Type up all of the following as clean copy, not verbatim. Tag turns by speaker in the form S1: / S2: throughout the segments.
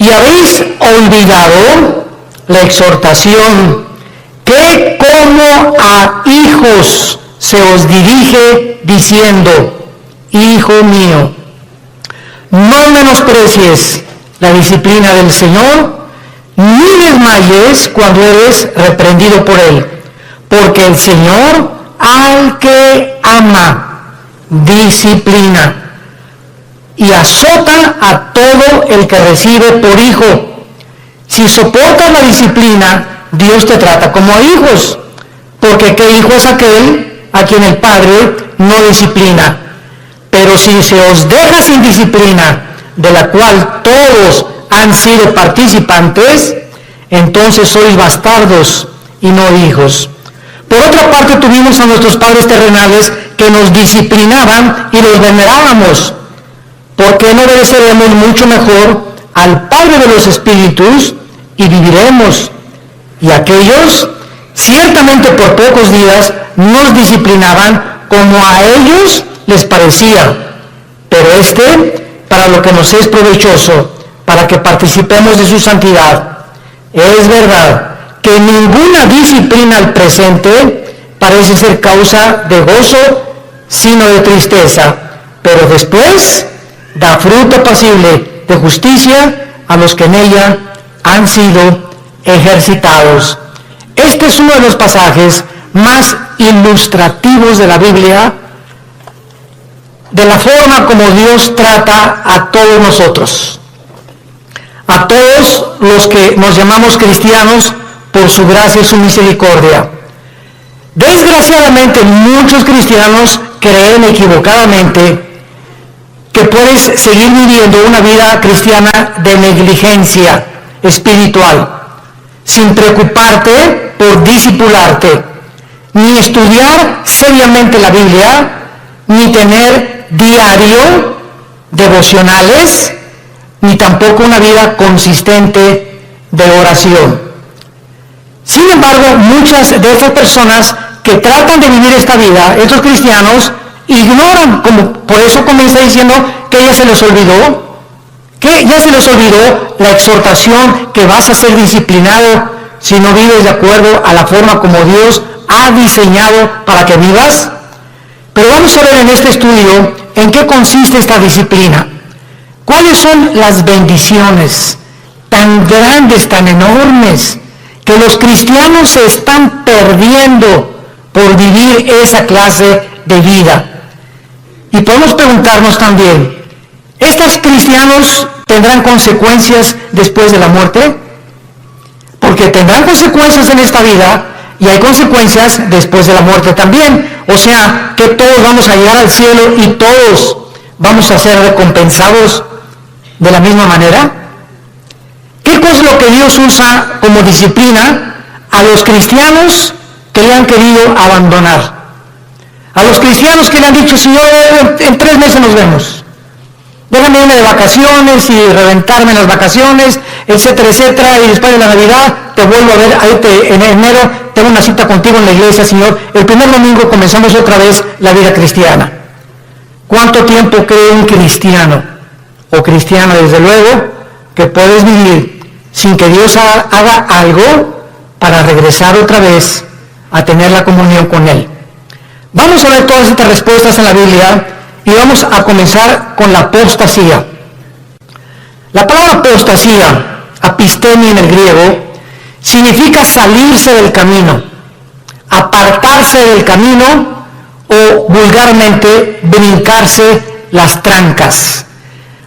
S1: Y habéis olvidado la exhortación que como a hijos se os dirige diciendo: Hijo mío, no menosprecies la disciplina del Señor, ni desmayes cuando eres reprendido por Él, porque el Señor al que ama disciplina y azota a todo el que recibe por hijo. Si soportas la disciplina, Dios te trata como a hijos, porque ¿qué hijo es aquel a quien el Padre no disciplina? Pero si se os deja sin disciplina, de la cual todos han sido participantes, entonces sois bastardos y no hijos. Por otra parte, tuvimos a nuestros padres terrenales que nos disciplinaban y los venerábamos. ¿Por qué no obedeceremos mucho mejor al Padre de los Espíritus y viviremos? Y aquellos, ciertamente por pocos días, nos disciplinaban como a ellos les parecía, pero para lo que nos es provechoso, para que participemos de su santidad. Es verdad que ninguna disciplina al presente parece ser causa de gozo, sino de tristeza, pero después da fruto apacible de justicia a los que en ella han sido ejercitados. Este es uno de los pasajes más ilustrativos de la Biblia, de la forma como Dios trata a todos nosotros, a todos los que nos llamamos cristianos por su gracia y su misericordia. Desgraciadamente, muchos cristianos creen equivocadamente que puedes seguir viviendo una vida cristiana de negligencia espiritual, sin preocuparte por discipularte, ni estudiar seriamente la Biblia, ni tener diario devocionales, ni tampoco una vida consistente de oración. Sin embargo, muchas de estas personas que tratan de vivir esta vida, estos cristianos, ignoran, como por eso comienza diciendo que ya se les olvidó la exhortación que vas a ser disciplinado si no vives de acuerdo a la forma como Dios ha diseñado para que vivas. Pero vamos a ver en este estudio en qué consiste esta disciplina. ¿Cuáles son las bendiciones tan grandes, tan enormes, que los cristianos se están perdiendo por vivir esa clase de vida? Y podemos preguntarnos también, ¿estos cristianos tendrán consecuencias después de la muerte? Porque tendrán consecuencias en esta vida y hay consecuencias después de la muerte también. O sea, que todos vamos a llegar al cielo y todos vamos a ser recompensados de la misma manera. ¿Qué cosa es lo que Dios usa como disciplina a los cristianos que le han querido abandonar? A los cristianos que le han dicho: Señor, en 3 meses nos vemos. Déjame irme de vacaciones y reventarme en las vacaciones, etcétera, etcétera, y después de la Navidad te vuelvo a ver, ahí en enero tengo una cita contigo en la iglesia, Señor. El primer domingo comenzamos otra vez la vida cristiana. ¿Cuánto tiempo cree un cristiano o cristiana, desde luego, que puedes vivir sin que Dios haga algo para regresar otra vez a tener la comunión con Él? Vamos a ver todas estas respuestas en la Biblia y vamos a comenzar con la apostasía. La palabra apostasía, apistemi en el griego, significa salirse del camino, apartarse del camino o vulgarmente brincarse las trancas.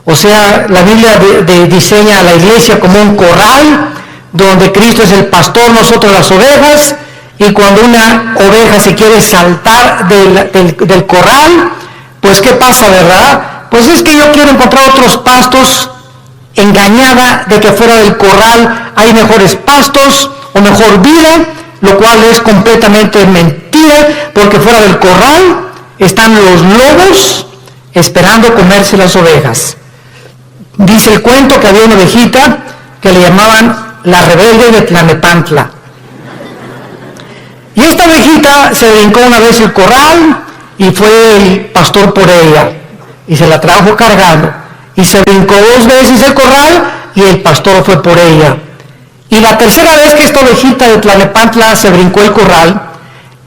S1: O sea, la Biblia diseña a la iglesia como un corral donde Cristo es el pastor, nosotros las ovejas, y cuando una oveja se quiere saltar del corral, pues ¿qué pasa, verdad? Pues es que yo quiero encontrar otros pastos, engañada de que fuera del corral hay mejores pastos o mejor vida, lo cual es completamente mentira, porque fuera del corral están los lobos esperando comerse las ovejas. Dice el cuento que había una ovejita que le llamaban la rebelde de Tlanepantla. Y esta ovejita se brincó una vez el corral y fue el pastor por ella y se la trajo cargando. Y se brincó 2 veces el corral y el pastor fue por ella. Y la tercera vez que esta ovejita de Tlalnepantla se brincó el corral,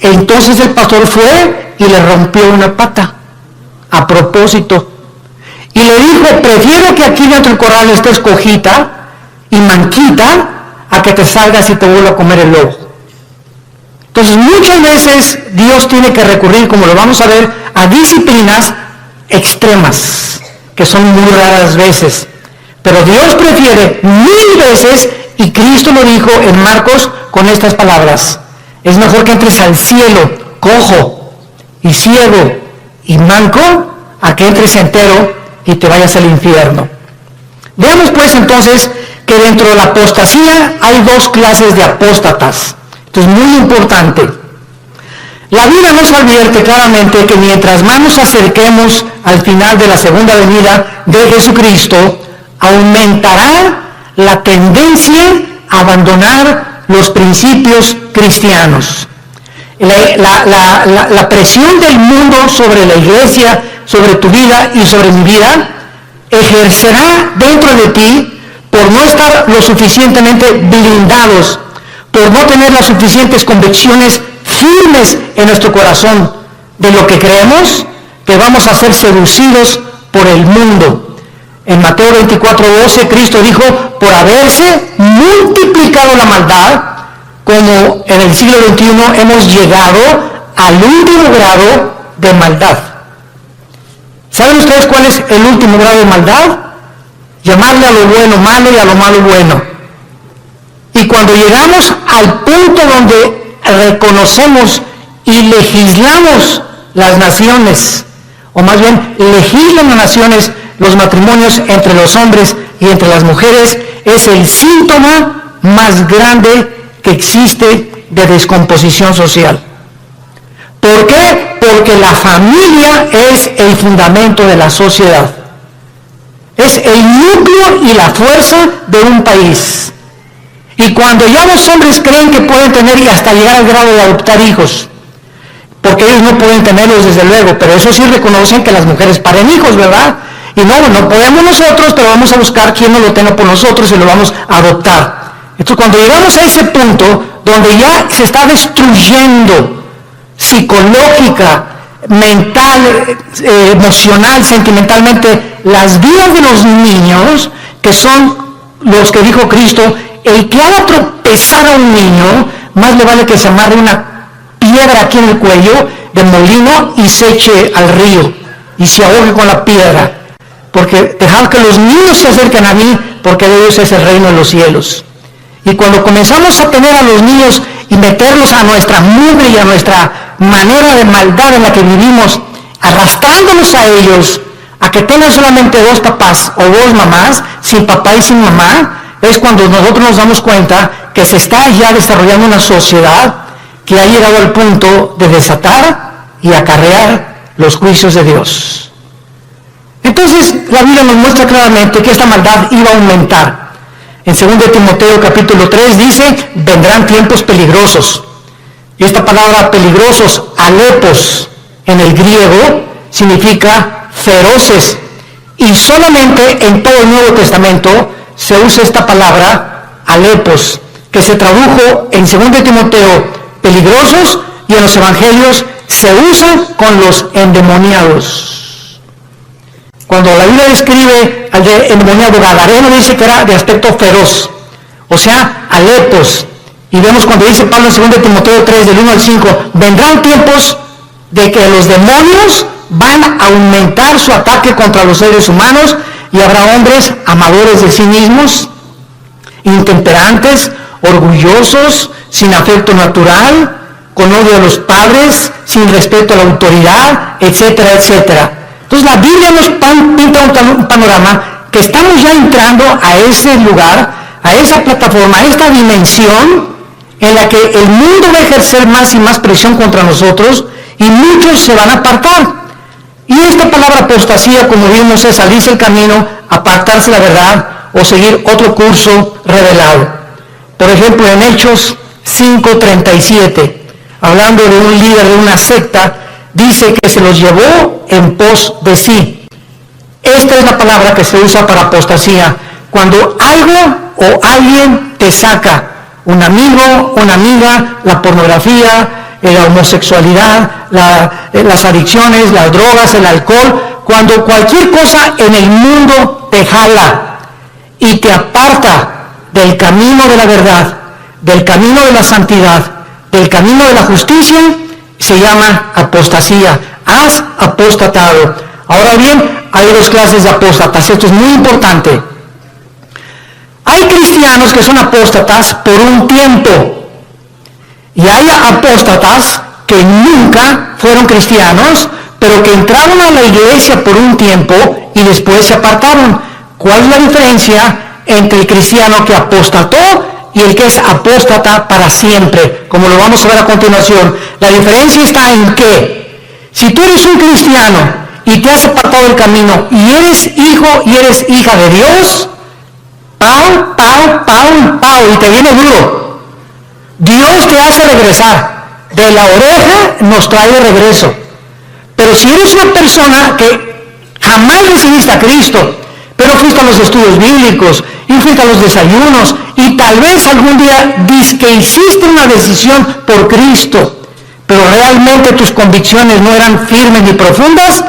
S1: entonces el pastor fue y le rompió una pata, a propósito. Y le dijo, prefiero que aquí dentro del corral estés cojita y manquita, a que te salgas y te vuelva a comer el lobo. Entonces muchas veces Dios tiene que recurrir, como lo vamos a ver, a disciplinas extremas, que son muy raras veces. Pero Dios prefiere 1000 veces, y Cristo lo dijo en Marcos con estas palabras: es mejor que entres al cielo cojo y ciego y manco, a que entres entero y te vayas al infierno. Veamos pues entonces que dentro de la apostasía hay 2 clases de apóstatas. Esto es muy importante. La Biblia nos advierte claramente que mientras más nos acerquemos al final de la segunda venida de Jesucristo, aumentará la tendencia a abandonar los principios cristianos. La presión del mundo sobre la iglesia, sobre tu vida y sobre mi vida, ejercerá dentro de ti por no estar lo suficientemente blindados, por no tener las suficientes convicciones firmes en nuestro corazón de lo que creemos, que vamos a ser seducidos por el mundo. En Mateo 24:12, Cristo dijo, por haberse multiplicado la maldad, como en el siglo XXI hemos llegado al último grado de maldad. ¿Saben ustedes cuál es el último grado de maldad? Llamarle a lo bueno malo y a lo malo bueno. Y cuando llegamos al punto donde reconocemos y legislamos las naciones, o más bien legislan las naciones los matrimonios entre los hombres y entre las mujeres, es el síntoma más grande que existe de descomposición social. ¿Por qué? Porque la familia es el fundamento de la sociedad. Es el núcleo y la fuerza de un país. Y cuando ya los hombres creen que pueden tener y hasta llegar al grado de adoptar hijos, porque ellos no pueden tenerlos desde luego, pero eso sí reconocen que las mujeres paren hijos, ¿verdad? Y no podemos nosotros, pero vamos a buscar quién nos lo tenga por nosotros y lo vamos a adoptar. Entonces cuando llegamos a ese punto donde ya se está destruyendo psicológica, mental, emocional, sentimentalmente, las vidas de los niños, que son los que dijo Cristo, el que haga tropezar a un niño, más le vale que se amarre una piedra aquí en el cuello de molino y se eche al río y se ahogue con la piedra, porque dejar que los niños se acerquen a mí, porque de ellos es el reino de los cielos. Y cuando comenzamos a tener a los niños y meterlos a nuestra mugre y a nuestra manera de maldad en la que vivimos, arrastrándolos a ellos, a que tengan solamente 2 papás o 2 mamás, sin papá y sin mamá, es cuando nosotros nos damos cuenta que se está ya desarrollando una sociedad que ha llegado al punto de desatar y acarrear los juicios de Dios. Entonces la Biblia nos muestra claramente que esta maldad iba a aumentar. En 2 Timoteo capítulo 3 dice, vendrán tiempos peligrosos. Y esta palabra peligrosos, alepos, en el griego, significa feroces. Y solamente en todo el Nuevo Testamento se usa esta palabra, alepos, que se tradujo en 2 Timoteo, peligrosos, y en los evangelios se usa con los endemoniados. Cuando la Biblia describe al endemoniado gadareno, dice que era de aspecto feroz, o sea, alepos. Y vemos cuando dice Pablo en 2 Timoteo 3, del 1 al 5, vendrán tiempos de que los demonios van a aumentar su ataque contra los seres humanos, y habrá hombres amadores de sí mismos, intemperantes, orgullosos, sin afecto natural, con odio a los padres, sin respeto a la autoridad, etcétera, etcétera. Entonces la Biblia nos pinta un panorama que estamos ya entrando a ese lugar, a esa plataforma, a esta dimensión en la que el mundo va a ejercer más y más presión contra nosotros y muchos se van a apartar. Y esta palabra apostasía, como vimos, es salirse el camino, apartarse la verdad o seguir otro curso revelado. Por ejemplo, en Hechos 5:37, hablando de un líder de una secta, dice que se los llevó en pos de sí. Esta es la palabra que se usa para apostasía. cuando algo o alguien te saca, un amigo, una amiga, la pornografía, la homosexualidad, las adicciones, las drogas, el alcohol, cuando cualquier cosa en el mundo te jala y te aparta del camino de la verdad, del camino de la santidad, del camino de la justicia, se llama apostasía. Has apostatado. Ahora bien, hay dos clases de apóstatas. Esto es muy importante. Hay cristianos que son apóstatas por un tiempo. Y hay apóstatas que nunca fueron cristianos, pero que entraron a la iglesia por un tiempo y después se apartaron. ¿Cuál es la diferencia entre el cristiano que apostató y el que es apóstata para siempre? Como lo vamos a ver a continuación. La diferencia está en que si tú eres un cristiano y te has apartado del camino y eres hijo y eres hija de Dios, pau, pau, pau, pau, y te viene duro. Dios te hace regresar. De la oreja nos trae de regreso. Pero si eres una persona que jamás recibiste a Cristo, pero fuiste a los estudios bíblicos y fuiste a los desayunos y tal vez algún día que hiciste una decisión por Cristo, pero realmente tus convicciones no eran firmes ni profundas,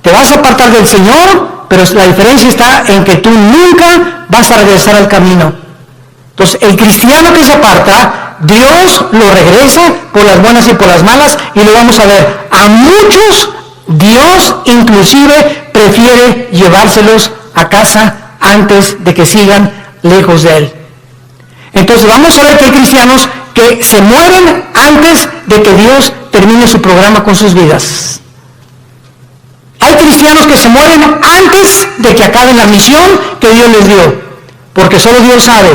S1: te vas a apartar del Señor, pero la diferencia está en que tú nunca vas a regresar al camino. Entonces, el cristiano que se aparta, Dios lo regresa por las buenas y por las malas, y lo vamos a ver. A muchos, Dios inclusive prefiere llevárselos a casa antes de que sigan lejos de Él. Entonces, vamos a ver que hay cristianos que se mueren antes de que Dios termine su programa con sus vidas. Hay cristianos que se mueren antes de que acaben la misión que Dios les dio, porque solo Dios sabe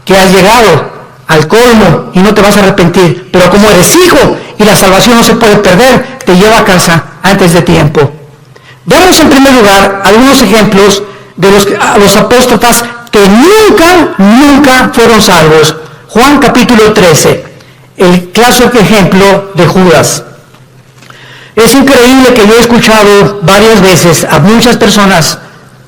S1: que has llegado al colmo y no te vas a arrepentir, pero como eres hijo y la salvación no se puede perder, te lleva a casa antes de tiempo. Veamos en primer lugar algunos ejemplos de los apóstatas que nunca fueron salvos. Juan capítulo 13, el clásico ejemplo de Judas. Es increíble que yo he escuchado varias veces a muchas personas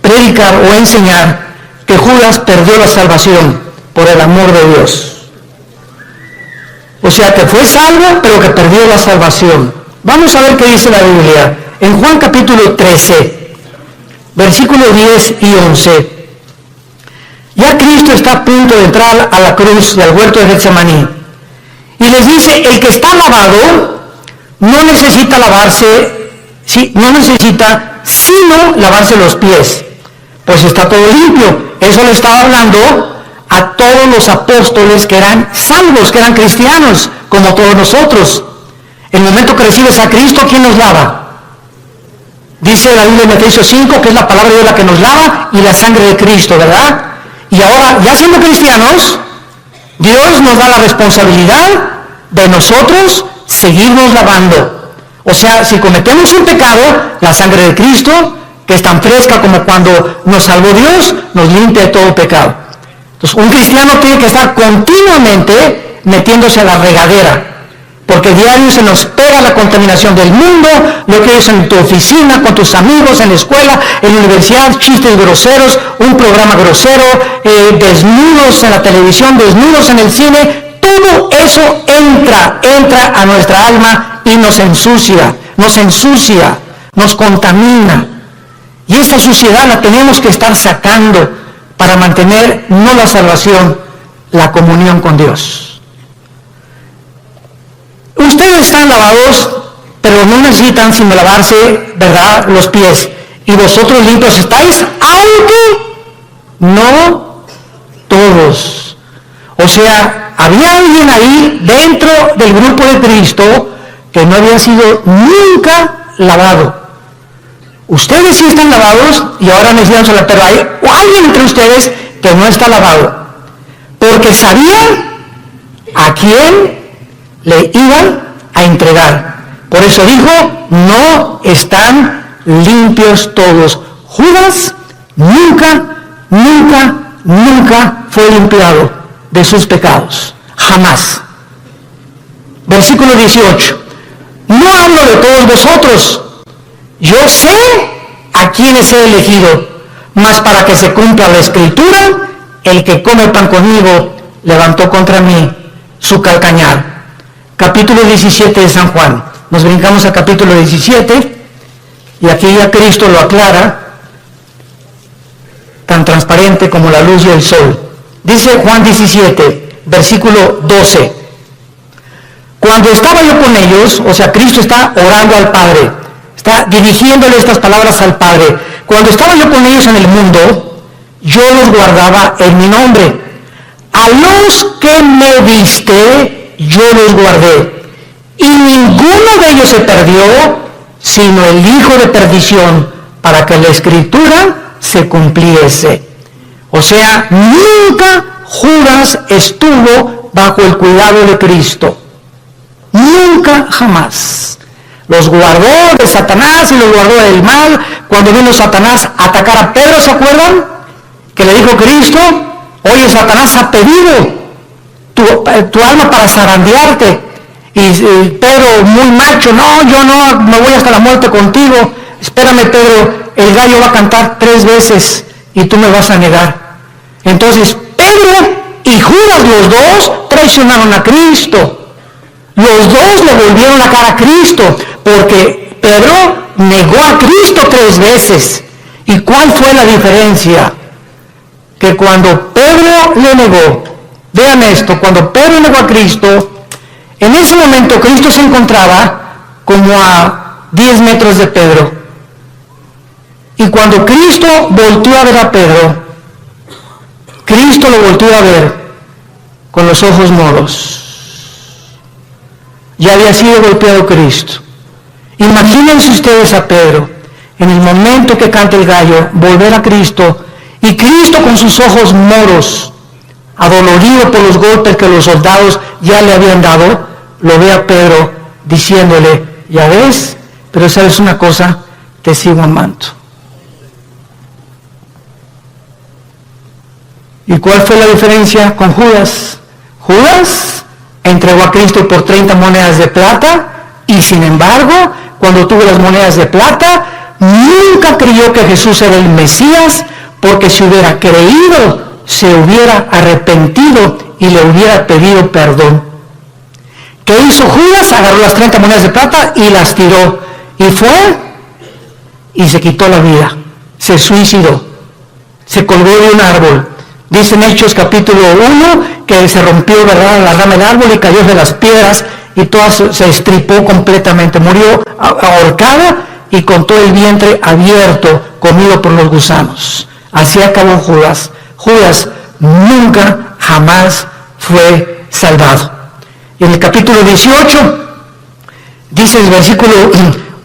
S1: predicar o enseñar que Judas perdió la salvación por el amor de Dios. O sea, que fue salvo, pero que perdió la salvación. Vamos a ver qué dice la Biblia. En Juan capítulo 13, versículos 10 y 11. Ya Cristo está a punto de entrar a la cruz y al huerto de Getsemaní. Y les dice, el que está lavado no necesita sino lavarse los pies, pues está todo limpio. Eso le estaba hablando a todos los apóstoles que eran salvos, que eran cristianos, como todos nosotros. El momento que recibes a Cristo, ¿quién nos lava? Dice la Biblia en Efesios 5 que es la palabra de Dios la que nos lava y la sangre de Cristo, ¿verdad? Y ahora, ya siendo cristianos, Dios nos da la responsabilidad de nosotros seguirnos lavando. O sea, si cometemos un pecado, la sangre de Cristo, que es tan fresca como cuando nos salvó Dios, nos limpia de todo pecado. Entonces, un cristiano tiene que estar continuamente metiéndose a la regadera, porque diario se nos pega la contaminación del mundo, lo que es en tu oficina, con tus amigos, en la escuela, en la universidad, chistes groseros, un programa grosero, desnudos en la televisión, desnudos en el cine. Todo eso entra a nuestra alma y nos ensucia, nos contamina. Y esa suciedad la tenemos que estar sacando para mantener no la salvación, la comunión con Dios. Ustedes están lavados, pero no necesitan sino lavarse, ¿verdad?, los pies. Y vosotros limpios estáis, aunque no todos. O sea, había alguien ahí dentro del grupo de Cristo que no había sido nunca lavado. Ustedes sí están lavados y ahora necesitan sola, pero hay alguien entre ustedes que no está lavado, porque sabían a quién le iban a entregar. Por eso dijo, no están limpios todos. Judas nunca fue limpiado de sus pecados, jamás. Versículo 18. No hablo de todos vosotros, yo sé a quienes he elegido, mas para que se cumpla la Escritura, el que come pan conmigo levantó contra mí su calcañar. Capítulo 17 de San Juan. Nos brincamos al capítulo 17 y aquí ya Cristo lo aclara, tan transparente como la luz y el sol. Dice Juan 17, versículo 12. Cuando estaba yo con ellos, o sea, Cristo está orando al Padre, está dirigiéndole estas palabras al Padre. Cuando estaba yo con ellos en el mundo, yo los guardaba en mi nombre. A los que me diste, yo los guardé. Y ninguno de ellos se perdió, sino el hijo de perdición, para que la Escritura se cumpliese. O sea, nunca Judas estuvo bajo el cuidado de Cristo. Nunca, jamás. Los guardó de Satanás y los guardó del mal. Cuando vino Satanás a atacar a Pedro, ¿se acuerdan? Que le dijo Cristo, oye, Satanás ha pedido tu alma para zarandearte. Y Pedro, muy macho, no, yo no, me voy hasta la muerte contigo. Espérame, Pedro, el gallo va a cantar 3 veces y tú me vas a negar. Entonces, Pedro y Judas, los dos, traicionaron a Cristo. Los dos le volvieron la cara a Cristo, porque Pedro negó a Cristo 3 veces. ¿Y cuál fue la diferencia? Que cuando Pedro le negó, vean esto, cuando Pedro negó a Cristo, en ese momento Cristo se encontraba como a 10 metros de Pedro. Y cuando Cristo volteó a ver a Pedro, Cristo lo volteó a ver con los ojos moros. Ya había sido golpeado Cristo. Imagínense ustedes a Pedro, en el momento que canta el gallo, volver a Cristo, y Cristo con sus ojos moros, adolorido por los golpes que los soldados ya le habían dado, lo ve a Pedro diciéndole, ya ves, pero sabes una cosa, te sigo amando. ¿Y cuál fue la diferencia con Judas? Judas entregó a Cristo por 30 monedas de plata y sin embargo, cuando tuvo las monedas de plata, nunca creyó que Jesús era el Mesías, porque si hubiera creído, se hubiera arrepentido y le hubiera pedido perdón. ¿Qué hizo Judas? Agarró las 30 monedas de plata y las tiró. Y fue y se quitó la vida. Se suicidó. Se colgó de un árbol. Dice en Hechos capítulo 1 que se rompió, ¿verdad?, la rama del árbol y cayó de las piedras y toda se estripó completamente. Murió ahorcada y con todo el vientre abierto, comido por los gusanos. Así acabó Judas. Judas nunca, jamás fue salvado. Y en el capítulo 18, dice el versículo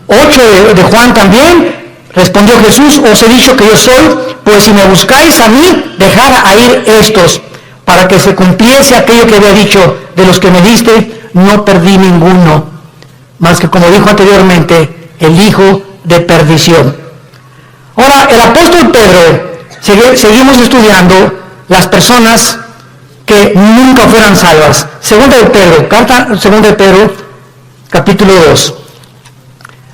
S1: 8 de Juan también, respondió Jesús, os he dicho que yo soy, pues si me buscáis a mí, dejad a ir estos, para que se cumpliese aquello que había dicho, de los que me diste, no perdí ninguno, más que como dijo anteriormente, el hijo de perdición. Ahora, el apóstol Pedro, seguimos estudiando las personas que nunca fueran salvas. Segunda de Pedro, capítulo 2.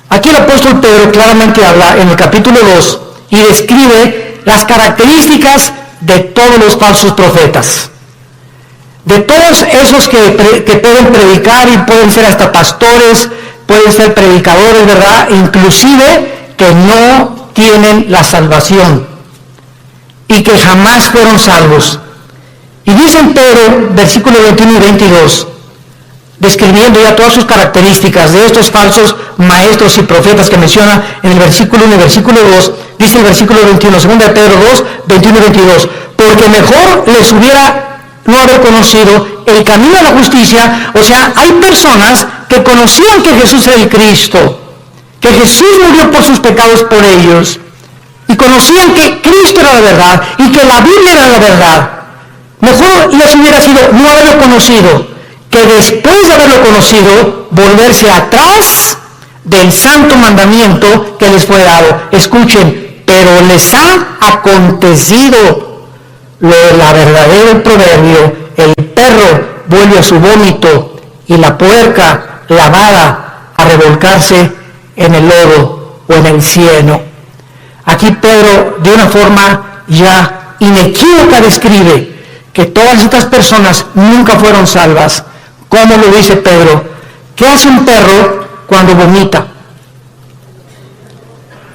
S1: Aquí el apóstol Pedro claramente habla en el capítulo 2 y describe las características de todos los falsos profetas. De todos esos que pueden predicar y pueden ser hasta pastores, pueden ser predicadores, ¿verdad? Inclusive que no tienen la salvación y que jamás fueron salvos. Y dice en Pedro, versículo 21 y 22, describiendo ya todas sus características de estos falsos maestros y profetas que menciona en el versículo 1 y versículo 2, dice el versículo 21, 2 de Pedro 2, 21 y 22, porque mejor les hubiera no haber conocido el camino a la justicia. O sea, hay personas que conocían que Jesús era el Cristo, que Jesús murió por sus pecados por ellos, y conocían que Cristo era la verdad y que la Biblia era la verdad. Mejor les hubiera sido no haberlo conocido, que después de haberlo conocido, volverse atrás del santo mandamiento que les fue dado. Escuchen, pero les ha acontecido la verdadero proverbio, el perro vuelve a su vómito y la puerca lavada a revolcarse en el lodo o en el cieno. Aquí Pedro, de una forma ya inequívoca, describe que todas estas personas nunca fueron salvas. ¿Cómo lo dice Pedro? ¿Qué hace un perro cuando vomita?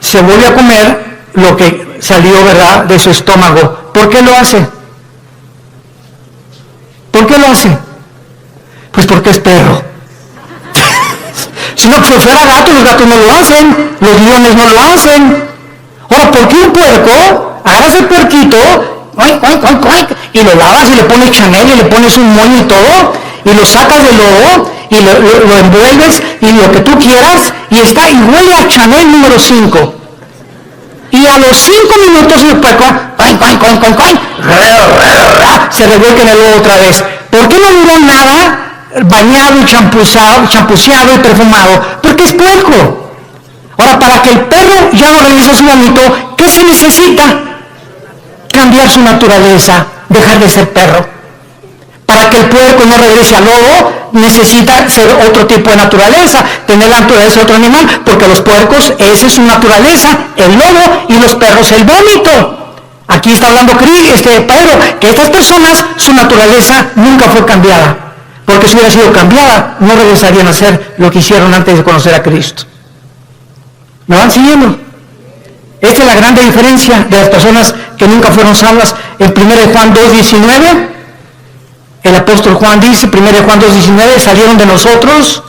S1: Se vuelve a comer lo que salió, ¿verdad?, de su estómago. ¿Por qué lo hace? ¿Por qué lo hace? Pues porque es perro. Si no fuera gato, los gatos no lo hacen, los leones no lo hacen. Ahora, ¿por qué un puerco? Agarras el puerquito, y lo lavas y le pones Chanel y le pones un moño y todo, y lo sacas del lodo y lo envuelves y lo que tú quieras, y está y huele a Chanel número 5. Y a los 5 minutos el puerco se revuelve en el lodo otra vez. ¿Por qué no duró nada bañado y champuceado y perfumado? Porque es puerco. Ahora, para que el perro ya no regrese a su vómito, ¿qué se necesita? Cambiar su naturaleza, dejar de ser perro. Para que el puerco no regrese al lodo, necesita ser otro tipo de naturaleza, tener la naturaleza de otro animal, porque los puercos, esa es su naturaleza, el lodo, y los perros el vómito. Aquí está hablando Pedro, que estas personas, su naturaleza nunca fue cambiada, porque si hubiera sido cambiada, no regresarían a hacer lo que hicieron antes de conocer a Cristo. ¿Me van siguiendo? Esta es la gran diferencia de las personas que nunca fueron salvas. En 1 Juan 2:19, el apóstol Juan dice, 1 Juan 2:19, salieron de nosotros.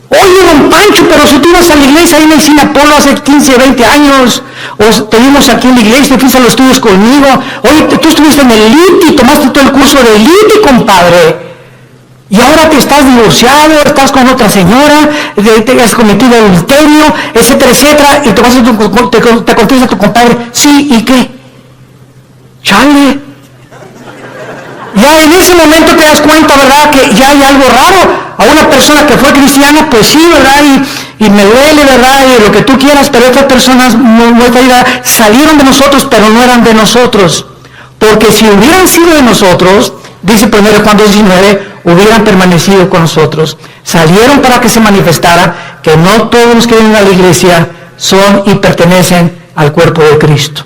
S1: Oye, don Pancho, pero si tú ibas a la iglesia ahí en el Sinapolo hace 15, 20 años, o te vimos aquí en la iglesia, fuiste a los estudios conmigo, oye, tú estuviste en el ITI, tomaste todo el curso del ITI, compadre. Y ahora que estás divorciado, estás con otra señora, te has cometido adulterio, etcétera, etcétera, y te contesta tu compadre, sí, ¿y qué? Chale. Ya en ese momento te das cuenta, ¿verdad?, que ya hay algo raro. A una persona que fue cristiana, pues sí, ¿verdad?, y me duele, ¿verdad?, y lo que tú quieras, pero estas personas salieron de nosotros, pero no eran de nosotros. Porque si hubieran sido de nosotros, dice 1 Juan 2:19, hubieran permanecido con nosotros. Salieron para que se manifestara que no todos los que vienen a la iglesia son y pertenecen al cuerpo de Cristo.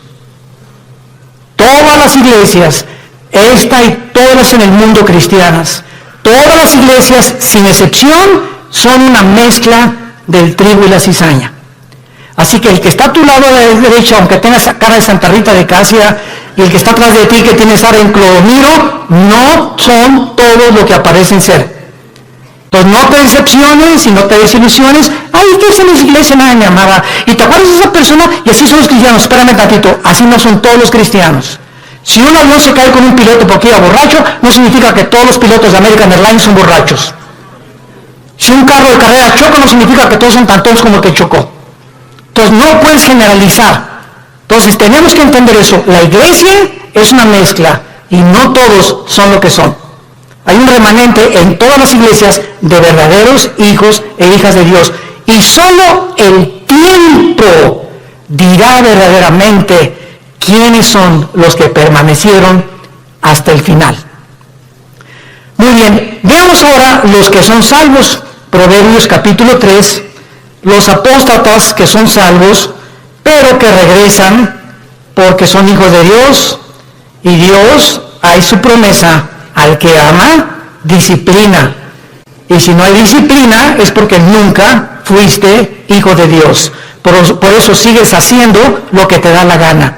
S1: Todas las iglesias, esta y todas en el mundo cristianas, todas las iglesias, sin excepción, son una mezcla del trigo y la cizaña. Así que el que está a tu lado de la derecha, aunque tengas cara de Santa Rita de Casia, y el que está atrás de ti, que tiene cara en Clodomiro, no son todos lo que aparecen ser. Entonces no te decepciones y no te desilusiones. Ay, ¿qué es en la iglesia? Nada, mi amada. ¿Y te acuerdas de esa persona? Y así son los cristianos. Espérame tantito, así no son todos los cristianos. Si un avión se cae con un piloto porque iba borracho, no significa que todos los pilotos de American Airlines son borrachos. Si un carro de carrera choca, no significa que todos son tan tontos como el que chocó. Entonces no puedes generalizar. Entonces tenemos que entender eso. La iglesia es una mezcla y no todos son lo que son. Hay un remanente en todas las iglesias de verdaderos hijos e hijas de Dios. Y solo el tiempo dirá verdaderamente quiénes son los que permanecieron hasta el final. Muy bien, veamos ahora los que son salvos. Proverbios capítulo 3, los apóstatas que son salvos, pero que regresan porque son hijos de Dios, y Dios, hay su promesa, al que ama, disciplina. Y si no hay disciplina, es porque nunca fuiste hijo de Dios. Por eso sigues haciendo lo que te da la gana.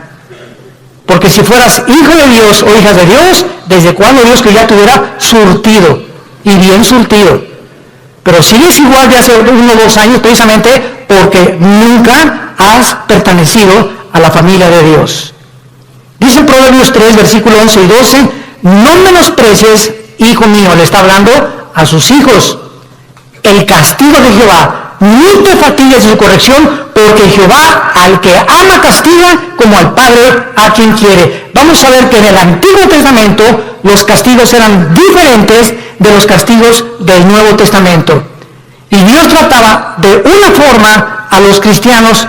S1: Porque si fueras hijo de Dios o hija de Dios, ¿desde cuándo Dios que ya te hubiera surtido? Y bien surtido. Pero sigues igual de hace 1 o 2 años, precisamente porque nunca has pertenecido a la familia de Dios. Dice Proverbios 3, versículos 11 y 12, no menosprecies, hijo mío, le está hablando a sus hijos, el castigo de Jehová, ni te fatigues de su corrección, porque Jehová al que ama castiga, como al padre a quien quiere. Vamos a ver que en el Antiguo Testamento los castigos eran diferentes de los castigos del Nuevo Testamento. Y Dios trataba de una forma a los cristianos,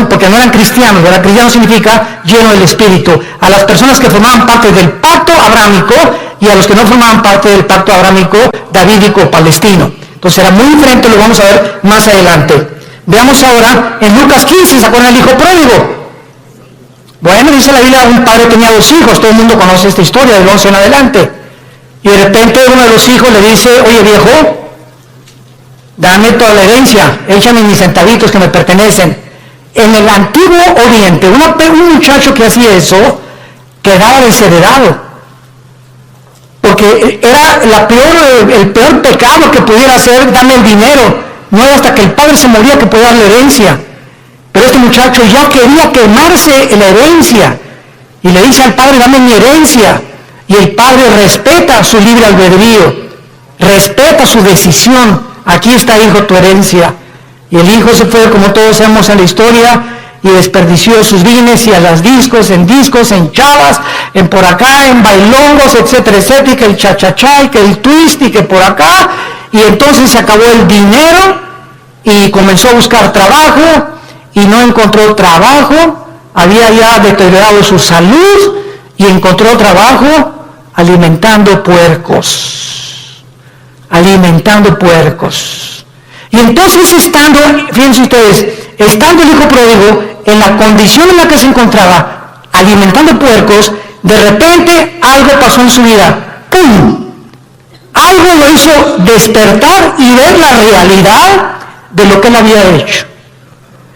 S1: porque no eran cristianos, ¿verdad? Cristiano significa lleno del Espíritu, a las personas que formaban parte del pacto abrámico y a los que no formaban parte del pacto abrámico davídico palestino. Entonces era muy diferente, lo vamos a ver más adelante. Veamos ahora en Lucas 15, ¿se acuerdan del hijo pródigo? Bueno, dice la Biblia, un padre tenía 2 hijos, todo el mundo conoce esta historia, del 11 en adelante. Y de repente uno de los hijos le dice, oye viejo, dame toda la herencia, échame mis centavitos que me pertenecen. En el antiguo Oriente, un muchacho que hacía eso, quedaba desheredado. Porque era el peor pecado que pudiera hacer, darle el dinero. No era hasta que el padre se moría que podía darle herencia. Pero este muchacho ya quería quemarse en la herencia. Y le dice al padre, dame mi herencia. Y el padre respeta su libre albedrío. Respeta su decisión. Aquí está, hijo, tu herencia. Y el hijo se fue, como todos sabemos en la historia, y desperdició sus bienes y a las discos, en chavas, en por acá, en bailongos, etcétera, etcétera, y que el cha-cha-cha, y que el twist, y que por acá. Y entonces se acabó el dinero y comenzó a buscar trabajo y no encontró trabajo, había ya deteriorado su salud y encontró trabajo alimentando puercos. Y entonces fíjense ustedes, estando el hijo pródigo en la condición en la que se encontraba, alimentando puercos, de repente algo pasó en su vida. ¡Pum! Algo lo hizo despertar y ver la realidad de lo que él había hecho.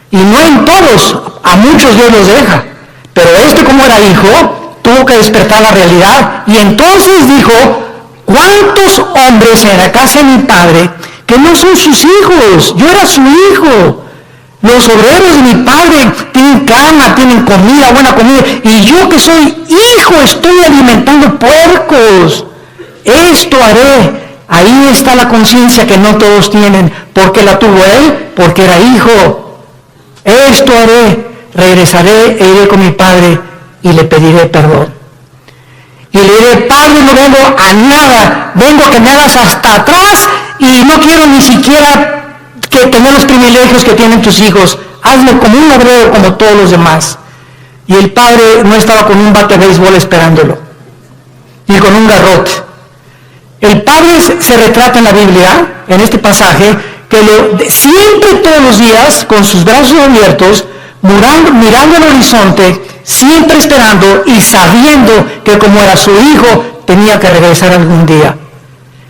S1: Y no en todos, a muchos Dios los deja. Pero como era hijo, tuvo que despertar la realidad. Y entonces dijo, ¿cuántos hombres en la casa de mi padre que no son sus hijos? Yo era su hijo. Los obreros de mi padre tienen cama, tienen comida, buena comida. Y yo que soy hijo estoy alimentando puercos. Esto haré. Ahí está la conciencia que no todos tienen. ¿Por qué la tuvo él? Porque era hijo. Esto haré. Regresaré e iré con mi padre y le pediré perdón. Y le diré, padre, no vengo a nada. Vengo a que me hagas hasta atrás y no quiero ni siquiera que tener los privilegios que tienen tus hijos. Hazme como un obrero como todos los demás. Y el padre no estaba con un bate de béisbol esperándolo, ni con un garrote. El padre se retrata en la Biblia, en este pasaje, que siempre todos los días, con sus brazos abiertos, mirando el horizonte, siempre esperando y sabiendo que como era su hijo, tenía que regresar algún día.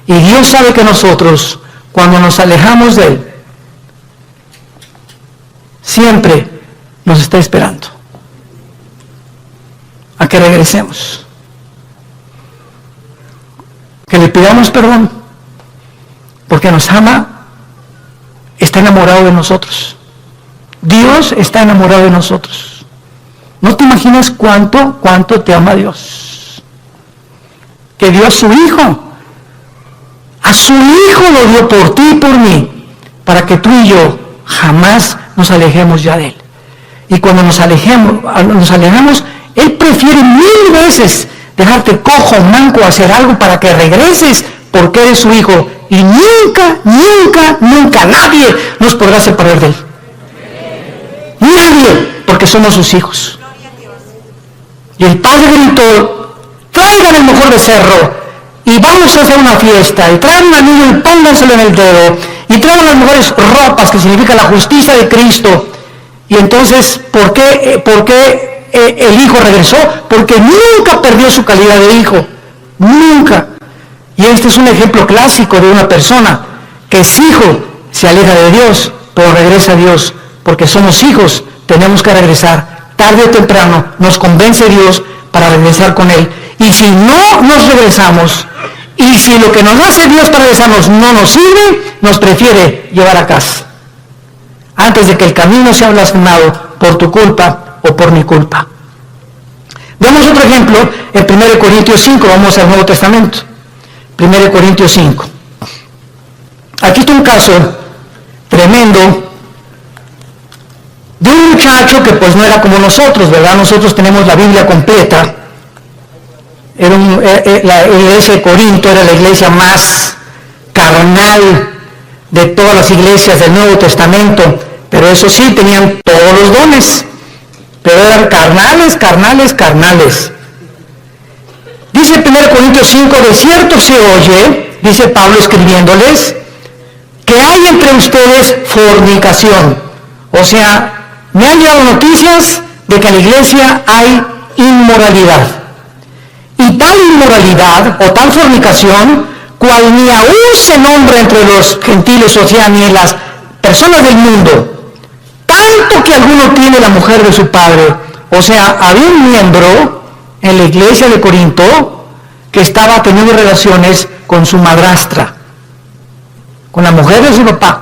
S1: Y Dios sabe que nosotros, cuando nos alejamos de Él, siempre nos está esperando a que regresemos. Que le pidamos perdón, porque nos ama, está enamorado de nosotros. Dios está enamorado de nosotros. No te imaginas cuánto te ama Dios. Que dio a su Hijo. A su Hijo lo dio por ti y por mí, para que tú y yo jamás nos alejemos ya de Él. Y cuando nos alejamos, Él prefiere 1000 veces dejarte cojo, manco, hacer algo para que regreses, porque eres su hijo. Y nunca nadie nos podrá separar de Él. Nadie, porque somos sus hijos. Y el padre gritó, traigan el mejor becerro, y vamos a hacer una fiesta, y traigan un anillo y pónganselo en el dedo, y traigan las mejores ropas, que significa la justicia de Cristo. Y entonces, ¿por qué el hijo regresó? Porque nunca perdió su calidad de hijo, nunca. Y este es un ejemplo clásico de una persona que es hijo, se aleja de Dios, pero regresa a Dios, porque somos hijos, tenemos que regresar, tarde o temprano nos convence Dios para regresar con Él. Y si no nos regresamos, y si lo que nos hace Dios para regresarnos no nos sirve, nos prefiere llevar a casa, antes de que el camino sea blasfemado por tu culpa o por mi culpa. Veamos otro ejemplo en 1 Corintios 5, vamos al Nuevo Testamento. 1 Corintios 5. Aquí está un caso tremendo de un muchacho que pues no era como nosotros, ¿verdad? Nosotros tenemos la Biblia completa. La iglesia de Corinto era la iglesia más carnal de todas las iglesias del Nuevo Testamento, pero eso sí, tenían todos los dones, pero eran carnales. Dice 1 Corintios 5, de cierto se oye, dice Pablo escribiéndoles, que hay entre ustedes fornicación. O sea, me han llegado noticias de que en la iglesia hay inmoralidad. Y tal inmoralidad o tal fornicación, cual ni aún se nombra entre los gentiles, o sea, ni en las personas del mundo, tanto que alguno tiene la mujer de su padre. O sea, había un miembro en la iglesia de Corinto que estaba teniendo relaciones con su madrastra, con la mujer de su papá.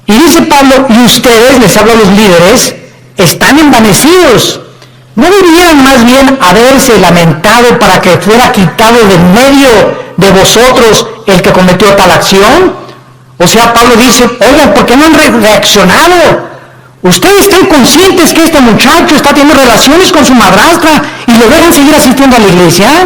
S1: Y dice Pablo, y ustedes, les hablo a los líderes, están envanecidos. ¿No deberían más bien haberse lamentado para que fuera quitado de en medio de vosotros el que cometió tal acción? O sea, Pablo dice, oigan, ¿por qué no han reaccionado? Ustedes están conscientes que este muchacho está teniendo relaciones con su madrastra y lo dejan seguir asistiendo a la iglesia.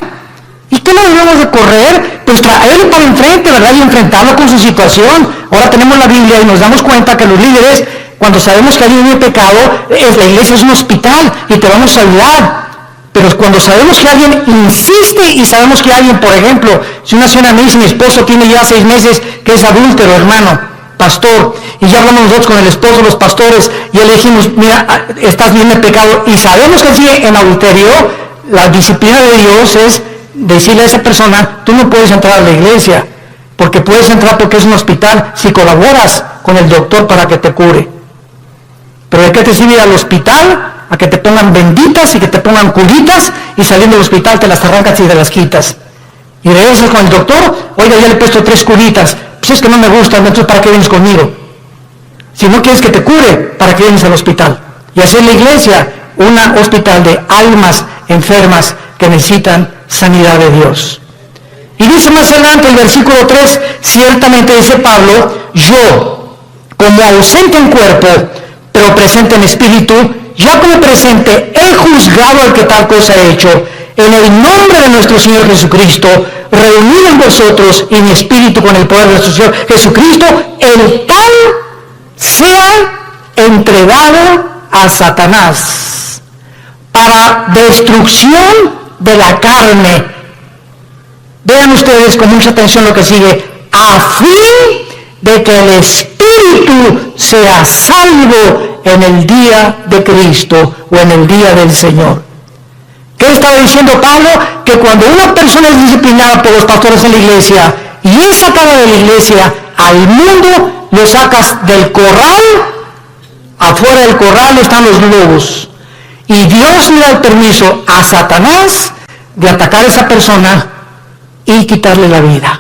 S1: ¿Y qué no debemos de correr? Pues traerlo para enfrente, ¿verdad? Y enfrentarlo con su situación. Ahora tenemos la Biblia y nos damos cuenta que los líderes, cuando sabemos que alguien tiene pecado, la iglesia es un hospital y te vamos a ayudar. Pero cuando sabemos que alguien insiste y sabemos que alguien, por ejemplo, si una señora me dice, mi esposo tiene ya 6 meses que es adúltero, hermano, pastor, y ya hablamos nosotros con el esposo, los pastores, y le dijimos, mira, estás bien de pecado, y sabemos que sigue en adulterio, la disciplina de Dios es decirle a esa persona, tú no puedes entrar a la iglesia, porque puedes entrar porque es un hospital si colaboras con el doctor para que te cure. Pero ¿de qué te sirve ir al hospital? A que te pongan benditas y que te pongan curitas y saliendo del hospital te las arrancas y te las quitas. Y regresas con el doctor, oiga, ya le he puesto 3 curitas, pues es que no me gusta, entonces ¿para qué vienes conmigo? Si no quieres que te cure, ¿para qué vienes al hospital? Y hacer la iglesia un hospital de almas enfermas que necesitan sanidad de Dios. Y dice más adelante el versículo 3, ciertamente dice Pablo, yo, como ausente en cuerpo, pero presente en espíritu, ya como presente he juzgado al que tal cosa he hecho, en el nombre de nuestro Señor Jesucristo, reunido en vosotros y mi espíritu con el poder de nuestro Señor Jesucristo, el tal sea entregado a Satanás para destrucción de la carne. Vean ustedes con mucha atención lo que sigue, a fin de que el espíritu sea salvo en el día de Cristo o en el día del Señor. ¿Qué estaba diciendo Pablo? Que cuando una persona es disciplinada por los pastores en la iglesia y es sacada de la iglesia al mundo, lo sacas del corral, afuera del corral están los lobos. Y Dios le da el permiso a Satanás de atacar a esa persona y quitarle la vida.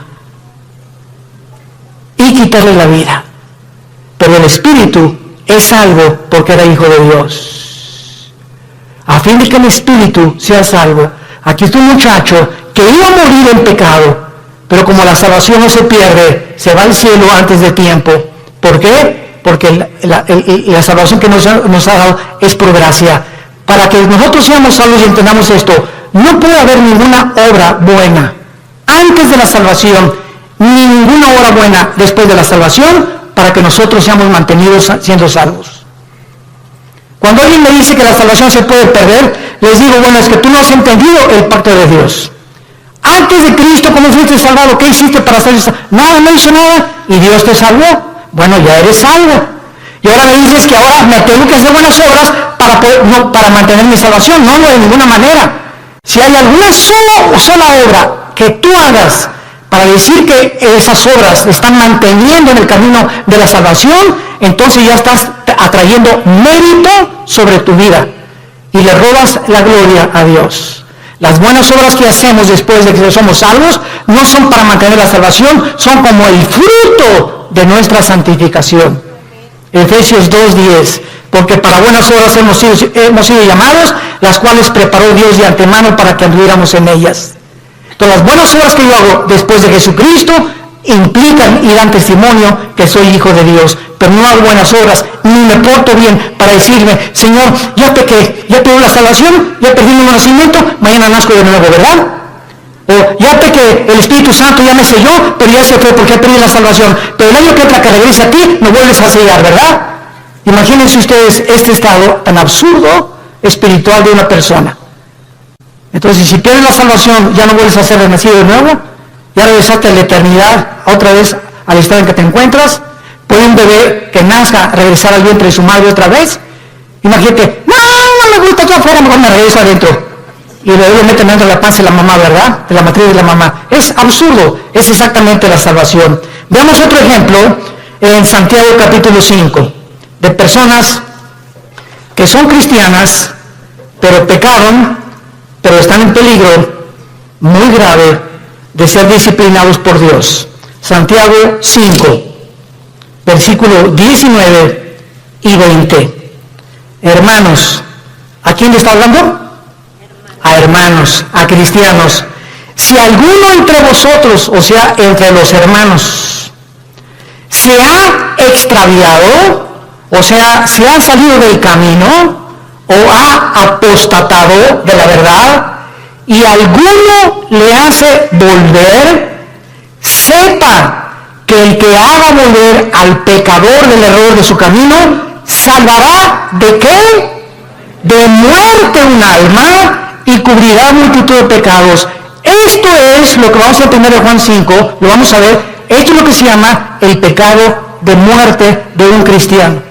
S1: Y quitarle la vida. Pero el espíritu es salvo porque era hijo de Dios. A fin de que el espíritu sea salvo. Aquí está un muchacho que iba a morir en pecado, pero como la salvación no se pierde, se va al cielo antes de tiempo. ¿Por qué? Porque la salvación que nos ha dado es por gracia. Para que nosotros seamos salvos y entendamos esto, no puede haber ninguna obra buena antes de la salvación, ni ninguna obra buena después de la salvación, para que nosotros seamos mantenidos siendo salvos. Cuando alguien me dice que la salvación se puede perder, les digo, bueno, es que tú no has entendido el pacto de Dios. Antes de Cristo, ¿cómo fuiste salvado? ¿Qué hiciste para ser salvo? Nada, no hice nada, y Dios te salvó. Bueno, ya eres salvo. Y ahora me dices que ahora me tengo que hacer buenas obras para mantener mi salvación. No, de ninguna manera. Si hay alguna sola obra que tú hagas para decir que esas obras están manteniendo en el camino de la salvación, entonces ya estás atrayendo mérito sobre tu vida y le robas la gloria a Dios. Las buenas obras que hacemos después de que somos salvos no son para mantener la salvación, son como el fruto de nuestra santificación. Efesios 2:10, porque para buenas obras hemos sido llamados, las cuales preparó Dios de antemano para que anduviéramos en ellas. Entonces, las buenas obras que yo hago después de Jesucristo implican y dan testimonio que soy hijo de Dios, pero no hago buenas obras, ni me porto bien para decirme, Señor, ya pequé, ya tuve la salvación, ya perdí mi nacimiento, mañana nazco de nuevo, ¿verdad? O ya pequé, el Espíritu Santo ya me selló, pero ya se fue porque perdí la salvación, pero el año que entra que regrese a ti, me vuelves a sellar, ¿verdad? Imagínense ustedes este estado tan absurdo espiritual de una persona. Entonces, si pierdes la salvación, ya no vuelves a ser renacido de nuevo, ya regresaste a la eternidad, otra vez al estado en que te encuentras, ¿Puede un bebé que nazca regresar al vientre de su madre otra vez? Imagínate, no me gusta, yo afuera, mejor me regreso adentro. Y el bebé lo meten dentro de la panza de la mamá, ¿verdad? De la matriz de la mamá. Es absurdo, es exactamente la salvación. Veamos otro ejemplo en Santiago capítulo 5, de personas que son cristianas, pero pecaron, pero están en peligro muy grave de ser disciplinados por Dios. Santiago 5, versículo 19 y 20. Hermanos, ¿a quién le está hablando? A hermanos, a cristianos. Si alguno entre vosotros, o sea, entre los hermanos, se ha extraviado, o sea, se ha salido del camino, o ha apostatado de la verdad, y alguno le hace volver, sepa que el que haga volver al pecador del error de su camino, salvará ¿de qué? De muerte un alma y cubrirá multitud de pecados. Esto es lo que vamos a entender en Juan 5, lo vamos a ver. Esto es lo que se llama el pecado de muerte de un cristiano.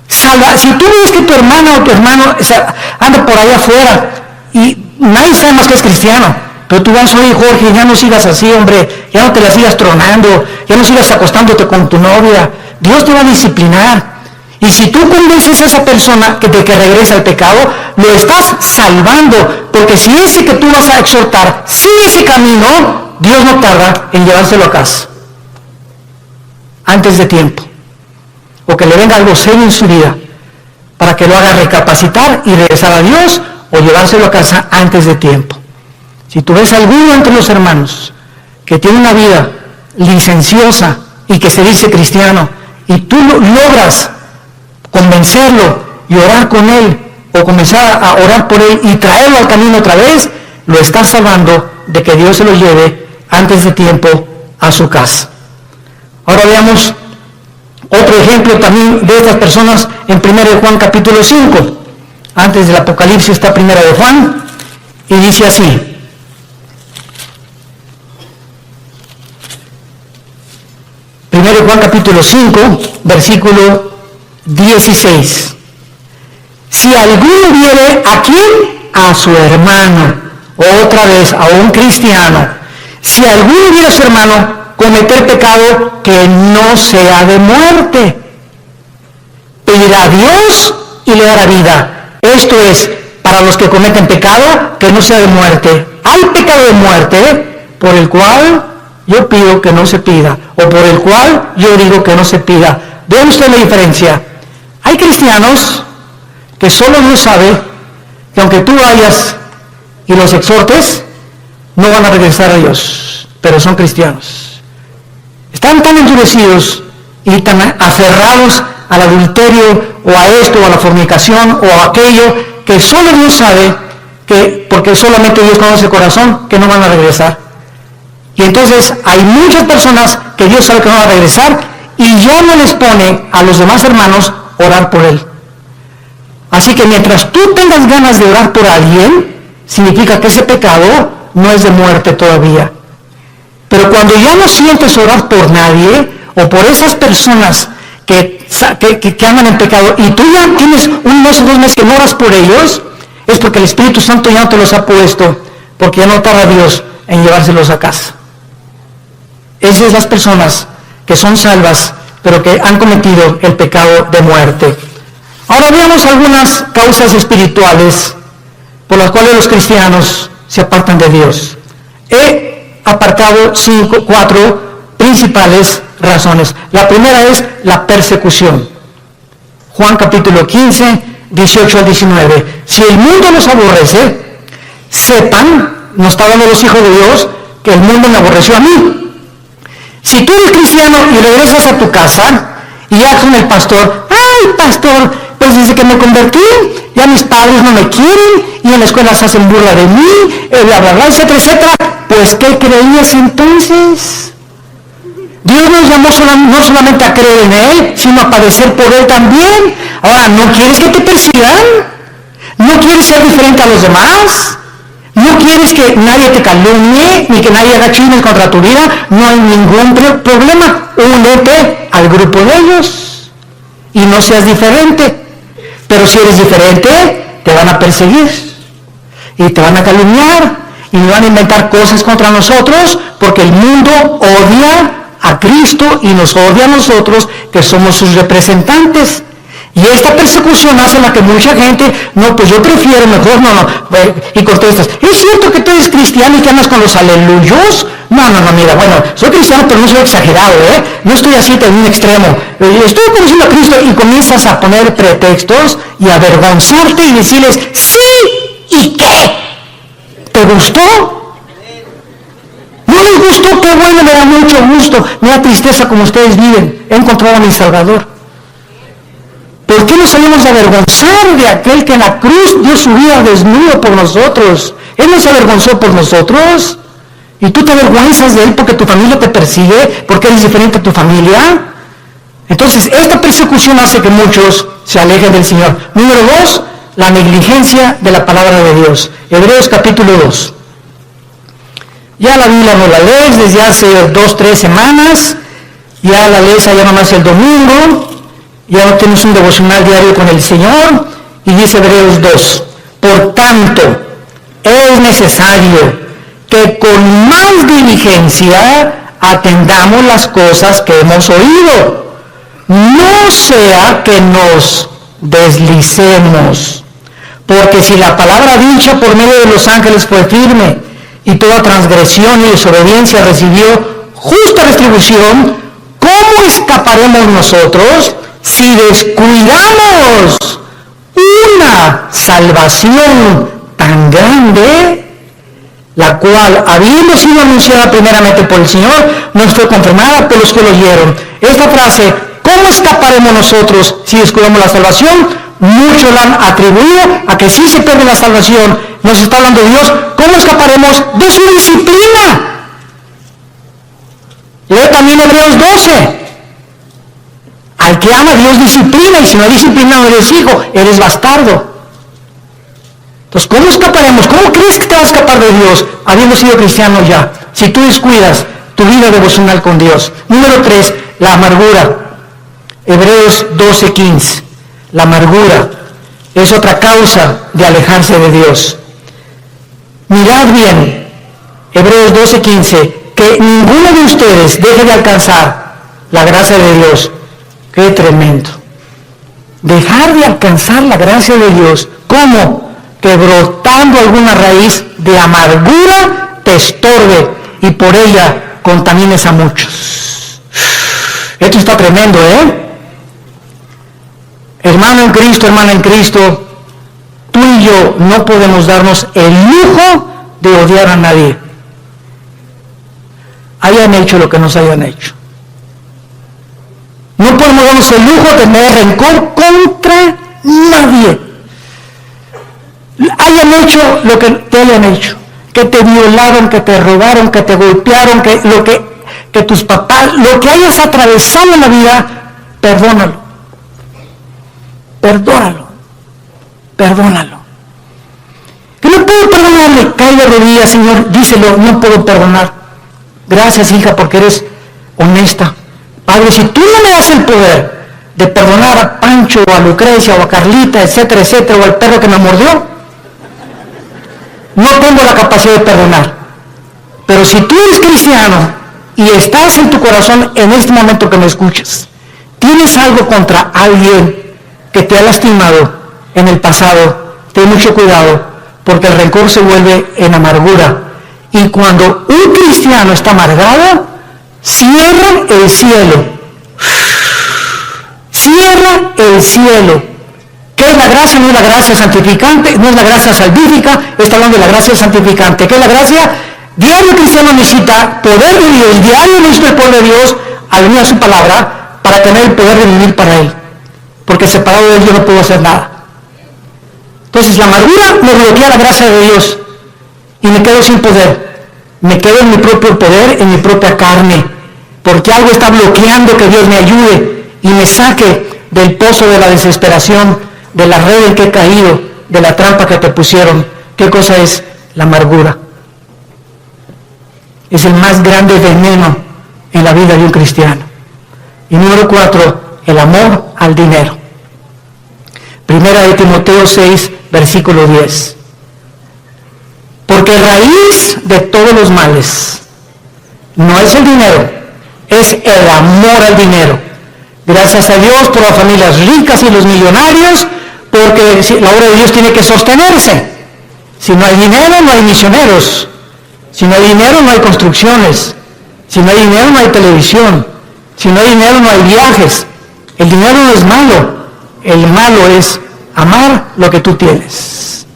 S1: Si tú ves que tu hermana o tu hermano anda por allá afuera y nadie sabe más que es cristiano, pero tú vas, oye Jorge, ya no sigas así, hombre, ya no te la sigas tronando, ya no sigas acostándote con tu novia, Dios te va a disciplinar. Y si tú convences a esa persona de que regrese al pecado, lo estás salvando, porque si ese que tú vas a exhortar sigue ese camino, Dios no tarda en llevárselo a casa antes de tiempo, o que le venga algo serio en su vida para que lo haga recapacitar y regresar a Dios, o llevárselo a casa antes de tiempo. Si tú ves a alguno entre los hermanos que tiene una vida licenciosa y que se dice cristiano, y tú logras convencerlo y orar con él, o comenzar a orar por él y traerlo al camino otra vez, lo estás salvando de que Dios se lo lleve antes de tiempo a su casa. Ahora veamos otro ejemplo también de estas personas en 1 Juan capítulo 5. Antes del Apocalipsis está 1 Juan, y dice así: 1 Juan capítulo 5, versículo 16. Si alguno viere ¿a quién? A su hermano, otra vez a un cristiano. Si alguno viere a su hermano cometer pecado que no sea de muerte, pedirá a Dios y le dará vida. Esto es, para los que cometen pecado que no sea de muerte. Hay pecado de muerte por el cual yo pido que no se pida, o por el cual yo digo que no se pida. ¿Ve usted la diferencia? Hay cristianos que solo Dios sabe que aunque tú vayas y los exhortes, no van a regresar a Dios, pero son cristianos. Están tan endurecidos y tan aferrados al adulterio, o a esto, o a la fornicación, o a aquello, que solo Dios sabe, que porque solamente Dios conoce el corazón, que no van a regresar. Y entonces hay muchas personas que Dios sabe que no van a regresar, y ya no les pone a los demás hermanos orar por él. Así que mientras tú tengas ganas de orar por alguien, significa que ese pecado no es de muerte todavía. Pero cuando ya no sientes orar por nadie, o por esas personas que andan en pecado, y tú ya tienes un mes o 2 meses que no oras por ellos, es porque el Espíritu Santo ya no te los ha puesto, porque ya no tarda Dios en llevárselos a casa. Esas son las personas que son salvas, pero que han cometido el pecado de muerte. Ahora veamos algunas causas espirituales por las cuales los cristianos se apartan de Dios. He apartado 4 principales razones. La primera es la persecución. Juan capítulo 15, 18 al 19. Si el mundo los aborrece, sepan, nos está hablando los hijos de Dios, que el mundo me aborreció a mí. Si tú eres cristiano y regresas a tu casa y ya con el pastor, ¡ay, pastor! Pues desde que me convertí, ya mis padres no me quieren, y en la escuela se hacen burla de mí, bla, bla, bla, etcétera, etcétera. Pues, ¿qué creías entonces? Dios nos llamó no solamente a creer en Él, sino a padecer por Él también. Ahora, ¿no quieres que te persigan? ¿No quieres ser diferente a los demás? No quieres que nadie te calumnie, ni que nadie haga chismes contra tu vida. No hay ningún problema. Únete al grupo de ellos y no seas diferente. Pero si eres diferente, te van a perseguir y te van a calumniar y van a inventar cosas contra nosotros, porque el mundo odia a Cristo y nos odia a nosotros, que somos sus representantes. Y esta persecución hace la que mucha gente, no, pues yo prefiero mejor, y contestas, ¿es cierto que tú eres cristiano y que andas con los aleluyos? No, mira, bueno, soy cristiano, pero no soy exagerado, no estoy así en un extremo. Estoy conociendo a Cristo, y comienzas a poner pretextos y a avergonzarte y decirles, sí, ¿y qué? ¿Te gustó? ¿No les gustó? Qué bueno, me da mucho gusto, me da tristeza como ustedes viven. He encontrado a mi Salvador. ¿Por qué nos salimos de avergonzar de aquel que en la cruz dio su vida desnudo por nosotros? Él no se avergonzó por nosotros. ¿Y tú te avergüenzas de él porque tu familia te persigue? ¿Porque eres diferente a tu familia? Entonces, esta persecución hace que muchos se alejen del Señor. Número 2, la negligencia de la palabra de Dios. Hebreos capítulo 2. Ya la Biblia no la lees desde hace 2-3 semanas. Ya la lees allá nomás el domingo. Ya no tienes un devocional diario con el Señor. Y dice Hebreos 2. Por tanto, es necesario que con más diligencia atendamos las cosas que hemos oído. No sea que nos deslicemos. Porque si la palabra dicha por medio de los ángeles fue firme, y toda transgresión y desobediencia recibió justa retribución, ¿cómo escaparemos nosotros si descuidamos una salvación tan grande, la cual, habiendo sido anunciada primeramente por el Señor, no fue confirmada por los que lo oyeron? Esta frase, ¿cómo escaparemos nosotros si descuidamos la salvación? Muchos la han atribuido a que si se pierde la salvación. Nos está hablando Dios, ¿cómo escaparemos de su disciplina? Lee también Hebreos 12. Al que ama, Dios disciplina, y si no disciplina no eres hijo, eres bastardo. Entonces, ¿cómo escaparemos? ¿Cómo crees que te vas a escapar de Dios habiendo sido cristiano ya? Si tú descuidas tu vida devocional con Dios. Número 3, la amargura. Hebreos 12:15. La amargura es otra causa de alejarse de Dios. Mirad bien, Hebreos 12:15, que ninguno de ustedes deje de alcanzar la gracia de Dios. ¡Qué tremendo! Dejar de alcanzar la gracia de Dios. ¿Cómo? Que brotando alguna raíz de amargura te estorbe y por ella contamines a muchos. Esto está tremendo, Hermano en Cristo, hermana en Cristo, tú y yo no podemos darnos el lujo de odiar a nadie. Hayan hecho lo que nos hayan hecho. No podemos darnos el lujo de tener rencor contra nadie. Hayan hecho lo que te hayan hecho. Que te violaron, que te robaron, que te golpearon, que tus papás, lo que hayas atravesado en la vida, perdónalo. Perdónalo. Que no puedo perdonarle, cae de rodillas, Señor, díselo, no puedo perdonar. Gracias, hija, porque eres honesta. Padre, si tú no me das el poder de perdonar a Pancho, o a Lucrecia, o a Carlita, etcétera, etcétera, o al perro que me mordió, no tengo la capacidad de perdonar. Pero si tú eres cristiano y estás en tu corazón en este momento que me escuchas, tienes algo contra alguien que te ha lastimado en el pasado, ten mucho cuidado, porque el rencor se vuelve en amargura. Y cuando un cristiano está amargado, cierra el cielo. Cierra el cielo. ¿Qué es la gracia? No es la gracia santificante, no es la gracia salvífica, está hablando de la gracia santificante. ¿Qué es la gracia? Diario el cristiano necesita poder de Dios, diario necesita el poder de Dios al venir a su palabra para tener el poder de vivir para Él. Porque separado de Él yo no puedo hacer nada. Entonces la amargura me bloquea la gracia de Dios y me quedo sin poder. Me quedo en mi propio poder, en mi propia carne, porque algo está bloqueando que Dios me ayude y me saque del pozo de la desesperación, de la red en que he caído, de la trampa que te pusieron. ¿Qué cosa es? la amargura. Es el más grande veneno en la vida de un cristiano. Y número 4, el amor al dinero. Primera de Timoteo 6, versículo 10. Porque raíz de todos los males no es el dinero, es el amor al dinero. Gracias a Dios por las familias ricas y los millonarios, porque la obra de Dios tiene que sostenerse. Si no hay dinero, no hay misioneros. Si no hay dinero, no hay construcciones. Si no hay dinero, no hay televisión. Si no hay dinero, no hay viajes. El dinero no es malo. El malo es amar lo que tú tienes.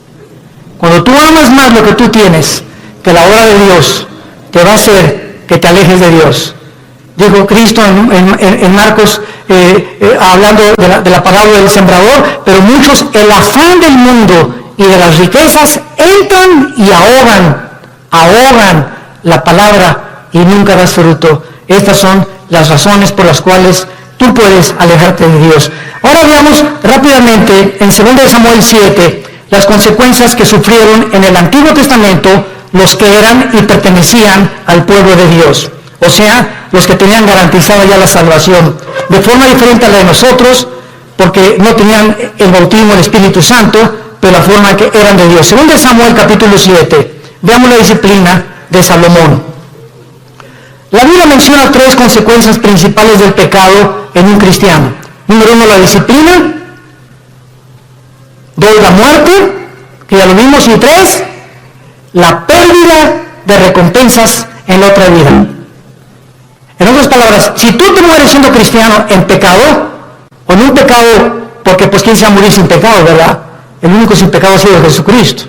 S1: Cuando tú amas más lo que tú tienes que la obra de Dios, te va a hacer que te alejes de Dios. Dijo Cristo en Marcos, hablando de la parábola del sembrador, pero muchos, el afán del mundo y de las riquezas, entran y ahogan la palabra y nunca das fruto. Estas son las razones por las cuales tú puedes alejarte de Dios. Ahora veamos rápidamente en 2 Samuel 7 las consecuencias que sufrieron en el Antiguo Testamento los que eran y pertenecían al pueblo de Dios. O sea, los que tenían garantizada ya la salvación. De forma diferente a la de nosotros, porque no tenían el bautismo del Espíritu Santo, pero la forma que eran de Dios. 2 Samuel capítulo 7, veamos la disciplina de Salomón. La Biblia menciona 3 consecuencias principales del pecado en un cristiano. Número 1, la disciplina. 2, la muerte, que ya lo vimos. Y 3, la pérdida de recompensas en la otra vida. En otras palabras, si tú te mueres siendo cristiano en pecado, o en un pecado, porque pues quién se va a morir sin pecado, ¿verdad? El único sin pecado ha sido Jesucristo.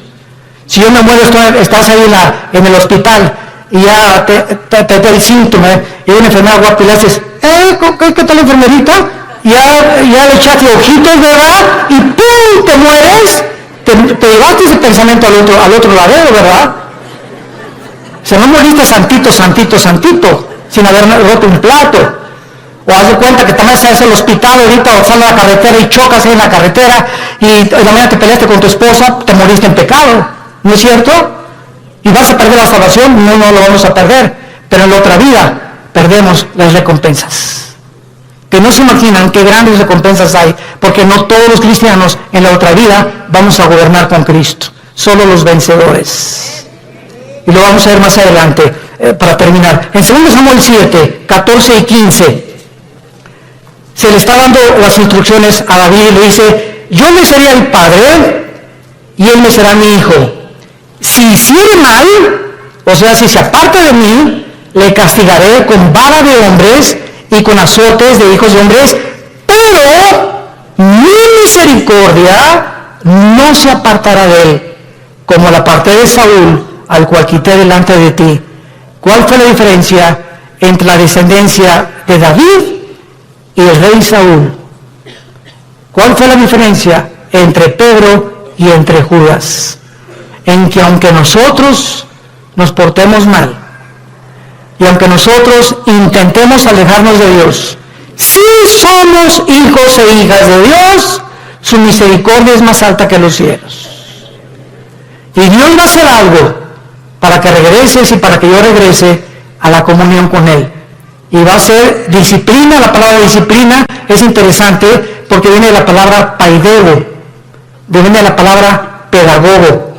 S1: Si yo me muero, estás ahí en el hospital, y ya te da el síntoma, y hay una enfermedad guapa y le haces, ¿qué tal enfermerita? Ya le echaste ojitos, ¿verdad? Y ¡pum! Te mueres, te llevaste ese pensamiento al otro ladero, ¿verdad? Se no moriste santito, sin haber roto un plato. O haz de cuenta que también estás en el hospital ahorita o sales a la carretera y chocas ahí en la carretera y de la manera te peleaste con tu esposa, te moriste en pecado, ¿no es cierto? ¿Y vas a perder la salvación? No lo vamos a perder, pero en la otra vida perdemos las recompensas. Que no se imaginan qué grandes recompensas hay, porque no todos los cristianos en la otra vida vamos a gobernar con Cristo, solo los vencedores. Y lo vamos a ver más adelante, para terminar. En 2 Samuel 7, 14 y 15, se le está dando las instrucciones a David y le dice, yo le seré el padre y él me será mi hijo. Si hiciere mal, o sea, si se aparta de mí, le castigaré con vara de hombres y con azotes de hijos de hombres, pero mi misericordia no se apartará de él, como la aparté de Saúl, al cual quité delante de ti. ¿Cuál fue la diferencia entre la descendencia de David y el rey Saúl? ¿Cuál fue la diferencia entre Pedro y entre Judas? En que aunque nosotros nos portemos mal, y aunque nosotros intentemos alejarnos de Dios, si somos hijos e hijas de Dios, su misericordia es más alta que los cielos. Y Dios va a hacer algo para que regreses y para que yo regrese a la comunión con Él. Y va a ser disciplina. La palabra disciplina es interesante porque viene de la palabra paidego, viene de la palabra pedagogo,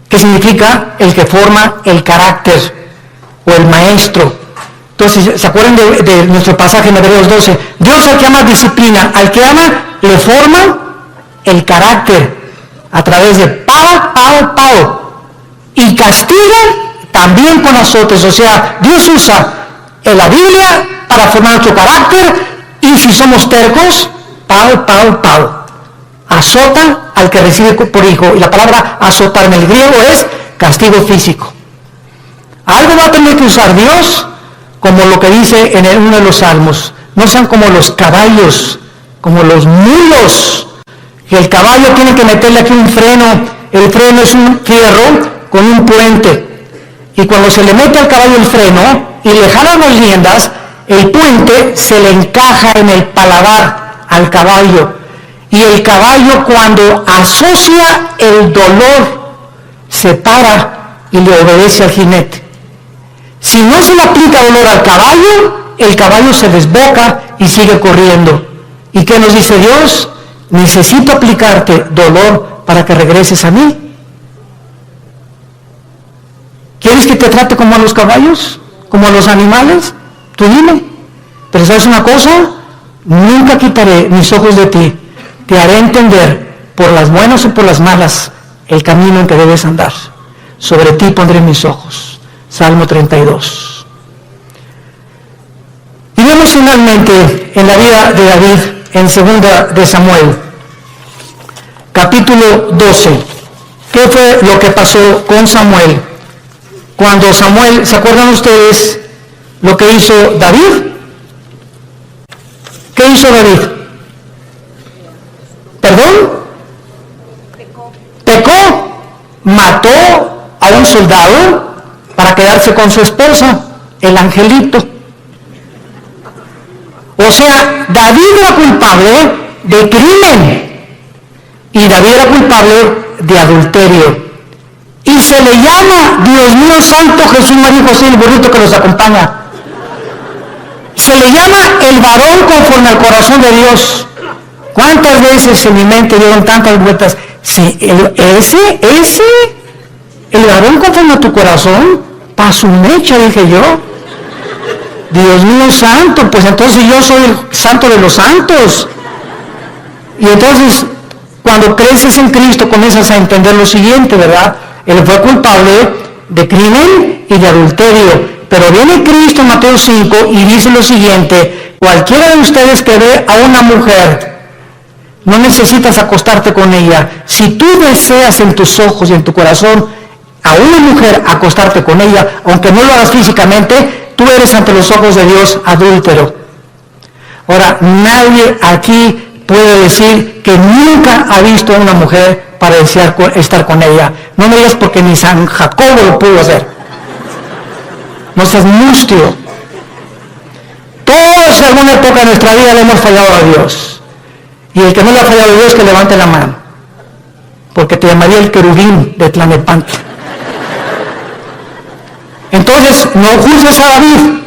S1: que significa el que forma el carácter o el maestro. Entonces, ¿se acuerdan de nuestro pasaje en Hebreos 12? Dios al que ama disciplina, al que ama le forma el carácter a través de pao, y castiga también con azotes. O sea, Dios usa la Biblia para formar nuestro carácter, y si somos tercos, pao. Azota al que recibe por hijo. Y la palabra azotar en el griego es castigo físico. Algo va a tener que usar Dios, como lo que dice en uno de los salmos. No sean como los caballos, como los mulos. Que el caballo tiene que meterle aquí un freno. El freno es un fierro con un puente. Y cuando se le mete al caballo el freno y le jalan las riendas, el puente se le encaja en el paladar al caballo. Y el caballo, cuando asocia el dolor se para y le obedece al jinete. Si no se le aplica dolor al caballo, el caballo se desboca y sigue corriendo. ¿Y qué nos dice Dios? Necesito aplicarte dolor para que regreses a mí. ¿Quieres que te trate como a los caballos? ¿Como a los animales? Tú dime. Pero ¿sabes una cosa? Nunca quitaré mis ojos de ti. Te haré entender, por las buenas o por las malas, el camino en que debes andar. Sobre ti pondré mis ojos. Salmo 32. Y vemos finalmente en la vida de David, en 2 de Samuel, capítulo 12. ¿Qué fue lo que pasó con Samuel? Cuando Samuel, ¿se acuerdan ustedes lo que hizo David? ¿Qué hizo David? ¿Perdón? Pecó, mató a un soldado para quedarse con su esposa, el angelito. O sea, David era culpable de crimen y David era culpable de adulterio. Y se le llama, Dios mío santo, Jesús, María y José, el burrito que los acompaña. Se le llama el varón conforme al corazón de Dios. ¿Cuántas veces en mi mente dieron tantas vueltas? Sí, el varón conforme a tu corazón, pa' su mecha, dije yo. Dios mío santo, pues entonces yo soy el santo de los santos. Y entonces, cuando creces en Cristo, comienzas a entender lo siguiente, ¿verdad? Él fue culpable de crimen y de adulterio. Pero viene Cristo en Mateo 5 y dice lo siguiente: cualquiera de ustedes que ve a una mujer, no necesitas acostarte con ella. Si tú deseas en tus ojos y en tu corazón a una mujer acostarte con ella, aunque no lo hagas físicamente, tú eres ante los ojos de Dios adúltero. Ahora, nadie aquí puede decir que nunca ha visto a una mujer para desear estar con ella. No me digas porque ni San Jacobo lo pudo hacer. No seas mustio. Todos en alguna época de nuestra vida le hemos fallado a Dios. Y el que no le ha fallado a Dios, que levante la mano. Porque te llamaría el querubín de Tlanepantla. Entonces, no juzgues a David.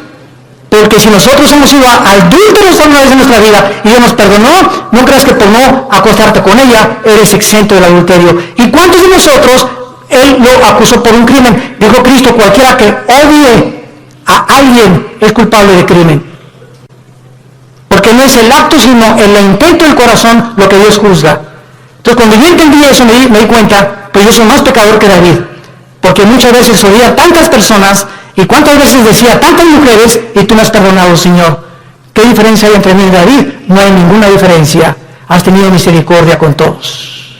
S1: Porque si nosotros hemos sido adúlteros una vez en nuestra vida y Dios nos perdonó, no creas que por no acostarte con ella eres exento del adulterio. ¿Y cuántos de nosotros Él lo acusó por un crimen? Dijo Cristo: cualquiera que odie a alguien es culpable de crimen. Porque no es el acto, sino el intento del corazón lo que Dios juzga. Entonces, cuando yo entendí eso, me di cuenta, pues yo soy más pecador que David. Porque muchas veces oía a tantas personas, y cuántas veces decía a tantas mujeres, y tú me has perdonado, Señor. ¿Qué diferencia hay entre mí y David? No hay ninguna diferencia. Has tenido misericordia con todos.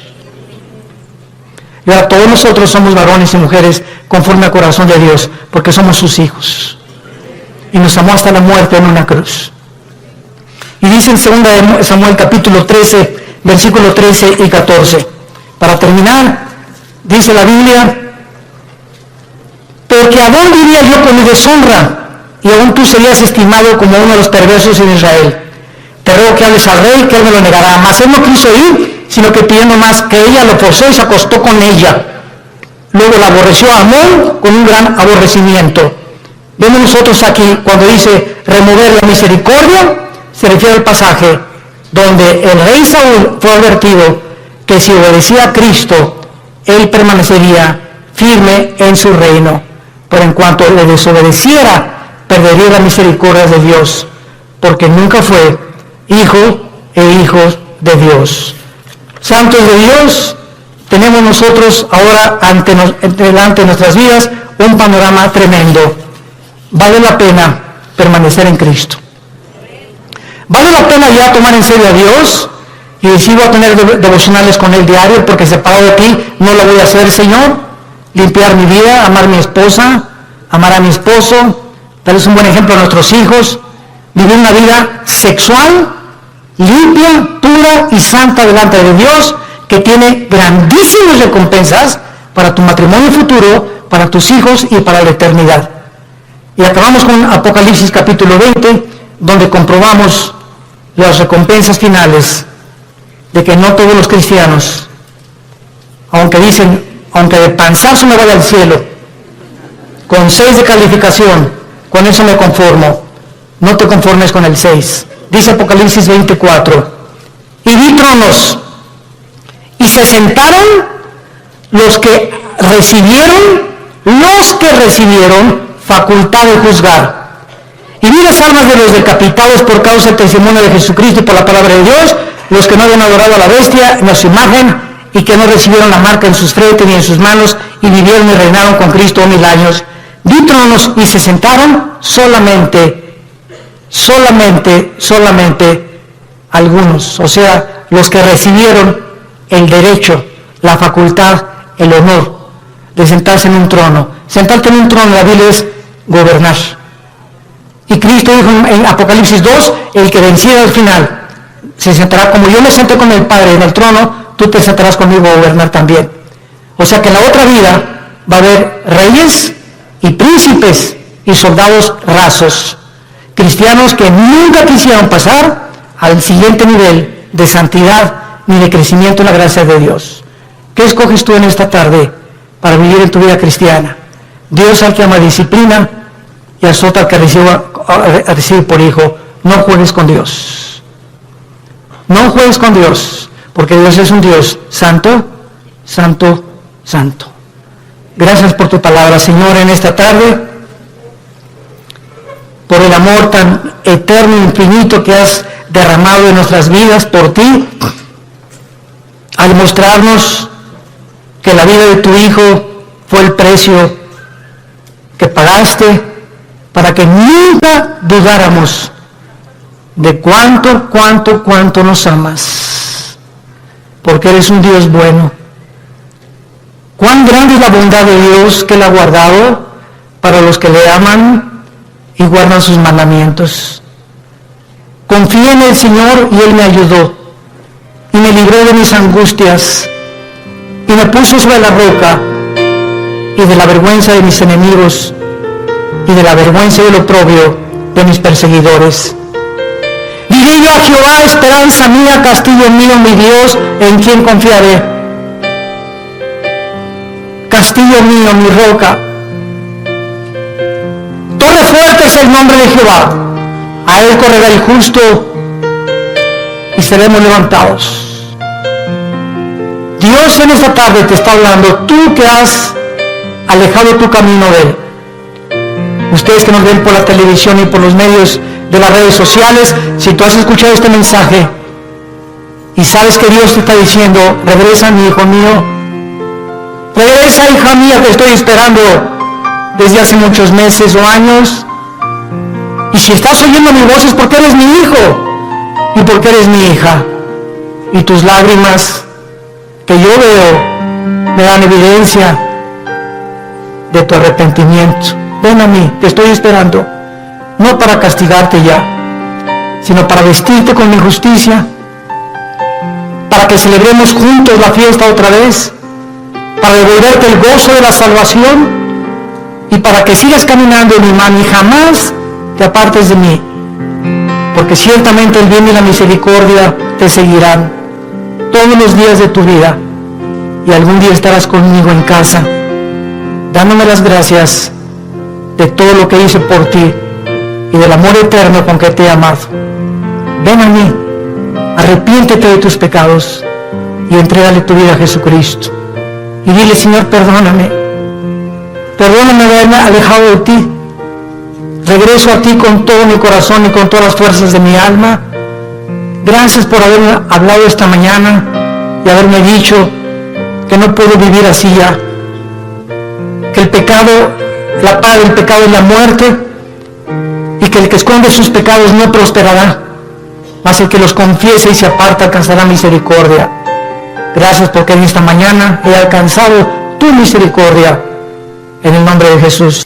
S1: Y ahora todos nosotros somos varones y mujeres conforme al corazón de Dios, porque somos sus hijos. Y nos amó hasta la muerte en una cruz. Y dice en 2 Samuel capítulo 13, versículos 13 y 14. Para terminar, dice la Biblia: porque aún diría yo con mi deshonra, y aún tú serías estimado como uno de los perversos en Israel. Te ruego que hables al rey, que él me lo negará. Mas él no quiso ir, sino que pidiendo más que ella lo forzó y se acostó con ella. Luego la aborreció a Amón con un gran aborrecimiento. Vemos nosotros aquí, cuando dice remover la misericordia, se refiere al pasaje donde el rey Saúl fue advertido que si obedecía a Cristo, él permanecería firme en su reino. Pero en cuanto le desobedeciera, perdería la misericordia de Dios, porque nunca fue hijo e hijos de Dios. Santos de Dios, tenemos nosotros ahora delante de nuestras vidas un panorama tremendo. Vale la pena permanecer en Cristo. Vale la pena ya tomar en serio a Dios y decir: voy a tener devocionales con Él diario, porque separado de ti no lo voy a hacer, Señor. Limpiar mi vida, amar a mi esposa, amar a mi esposo, darles un buen ejemplo a nuestros hijos, vivir una vida sexual, limpia, pura y santa delante de Dios, que tiene grandísimas recompensas para tu matrimonio futuro, para tus hijos y para la eternidad. Y acabamos con Apocalipsis capítulo 20, donde comprobamos las recompensas finales de que no todos los cristianos, aunque dicen aunque de panzazo me vaya al cielo, con 6 de calificación, con eso me conformo. No te conformes con el 6. Dice Apocalipsis 24, y vi tronos, y se sentaron los que recibieron facultad de juzgar. Y vi las almas de los decapitados por causa del testimonio de Jesucristo y por la palabra de Dios, los que no habían adorado a la bestia ni a su imagen, y que no recibieron la marca en sus frentes ni en sus manos, y vivieron y reinaron con Cristo 1000 años. Vi tronos y se sentaron solamente algunos, o sea, los que recibieron el derecho, la facultad, el honor de sentarse en un trono. Sentarte en un trono en la Biblia es gobernar. Y Cristo dijo en Apocalipsis 2, el que venciera al final se sentará, como yo me senté con el Padre en el trono, tú te sentarás conmigo a gobernar también. O sea que en la otra vida va a haber reyes y príncipes y soldados rasos, cristianos que nunca quisieron pasar al siguiente nivel de santidad ni de crecimiento en la gracia de Dios. ¿Qué escoges tú en esta tarde para vivir en tu vida cristiana? Dios al que ama disciplina y azota al que recibe por hijo. No juegues con Dios. No juegues con Dios, porque Dios es un Dios santo, santo, santo. Gracias por tu palabra, Señor, en esta tarde, por el amor tan eterno e infinito que has derramado en nuestras vidas por ti, al mostrarnos que la vida de tu Hijo fue el precio que pagaste para que nunca dudáramos de cuánto nos amas, porque eres un Dios bueno. Cuán grande es la bondad de Dios que Él ha guardado para los que le aman y guardan sus mandamientos. Confié en el Señor y Él me ayudó y me libró de mis angustias y me puso sobre la roca y de la vergüenza de mis enemigos y de la vergüenza y el oprobio de mis perseguidores. Diré yo a Jehová, esperanza mía, castillo mío, mi Dios, en quien confiaré. Castillo mío, mi roca. Torre fuerte es el nombre de Jehová. A Él correrá el justo y seremos levantados. Dios en esta tarde te está hablando, tú que has alejado tu camino de Él. Ustedes que nos ven por la televisión y por los medios de las redes sociales, si tú has escuchado este mensaje y sabes que Dios te está diciendo, regresa mi hijo mío, regresa hija mía, te estoy esperando desde hace muchos meses o años, y si estás oyendo mi voz es porque eres mi hijo y porque eres mi hija, y tus lágrimas que yo veo me dan evidencia de tu arrepentimiento. Ven a mí, te estoy esperando, no para castigarte ya, sino para vestirte con mi justicia, para que celebremos juntos la fiesta otra vez, para devolverte el gozo de la salvación y para que sigas caminando en mi mano y jamás te apartes de mí, porque ciertamente el bien y la misericordia te seguirán todos los días de tu vida y algún día estarás conmigo en casa, dándome las gracias de todo lo que hice por ti y del amor eterno con que te he amado. Ven a mí, arrepiéntete de tus pecados y entrégale tu vida a Jesucristo. Y dile, Señor, perdóname de haberme alejado de ti. Regreso a ti con todo mi corazón y con todas las fuerzas de mi alma. Gracias por haberme hablado esta mañana y haberme dicho que no puedo vivir así ya, que el pecado, la paga del pecado es la muerte, y que el que esconde sus pecados no prosperará, mas el que los confiese y se aparta alcanzará misericordia. Gracias porque en esta mañana he alcanzado tu misericordia, en el nombre de Jesús.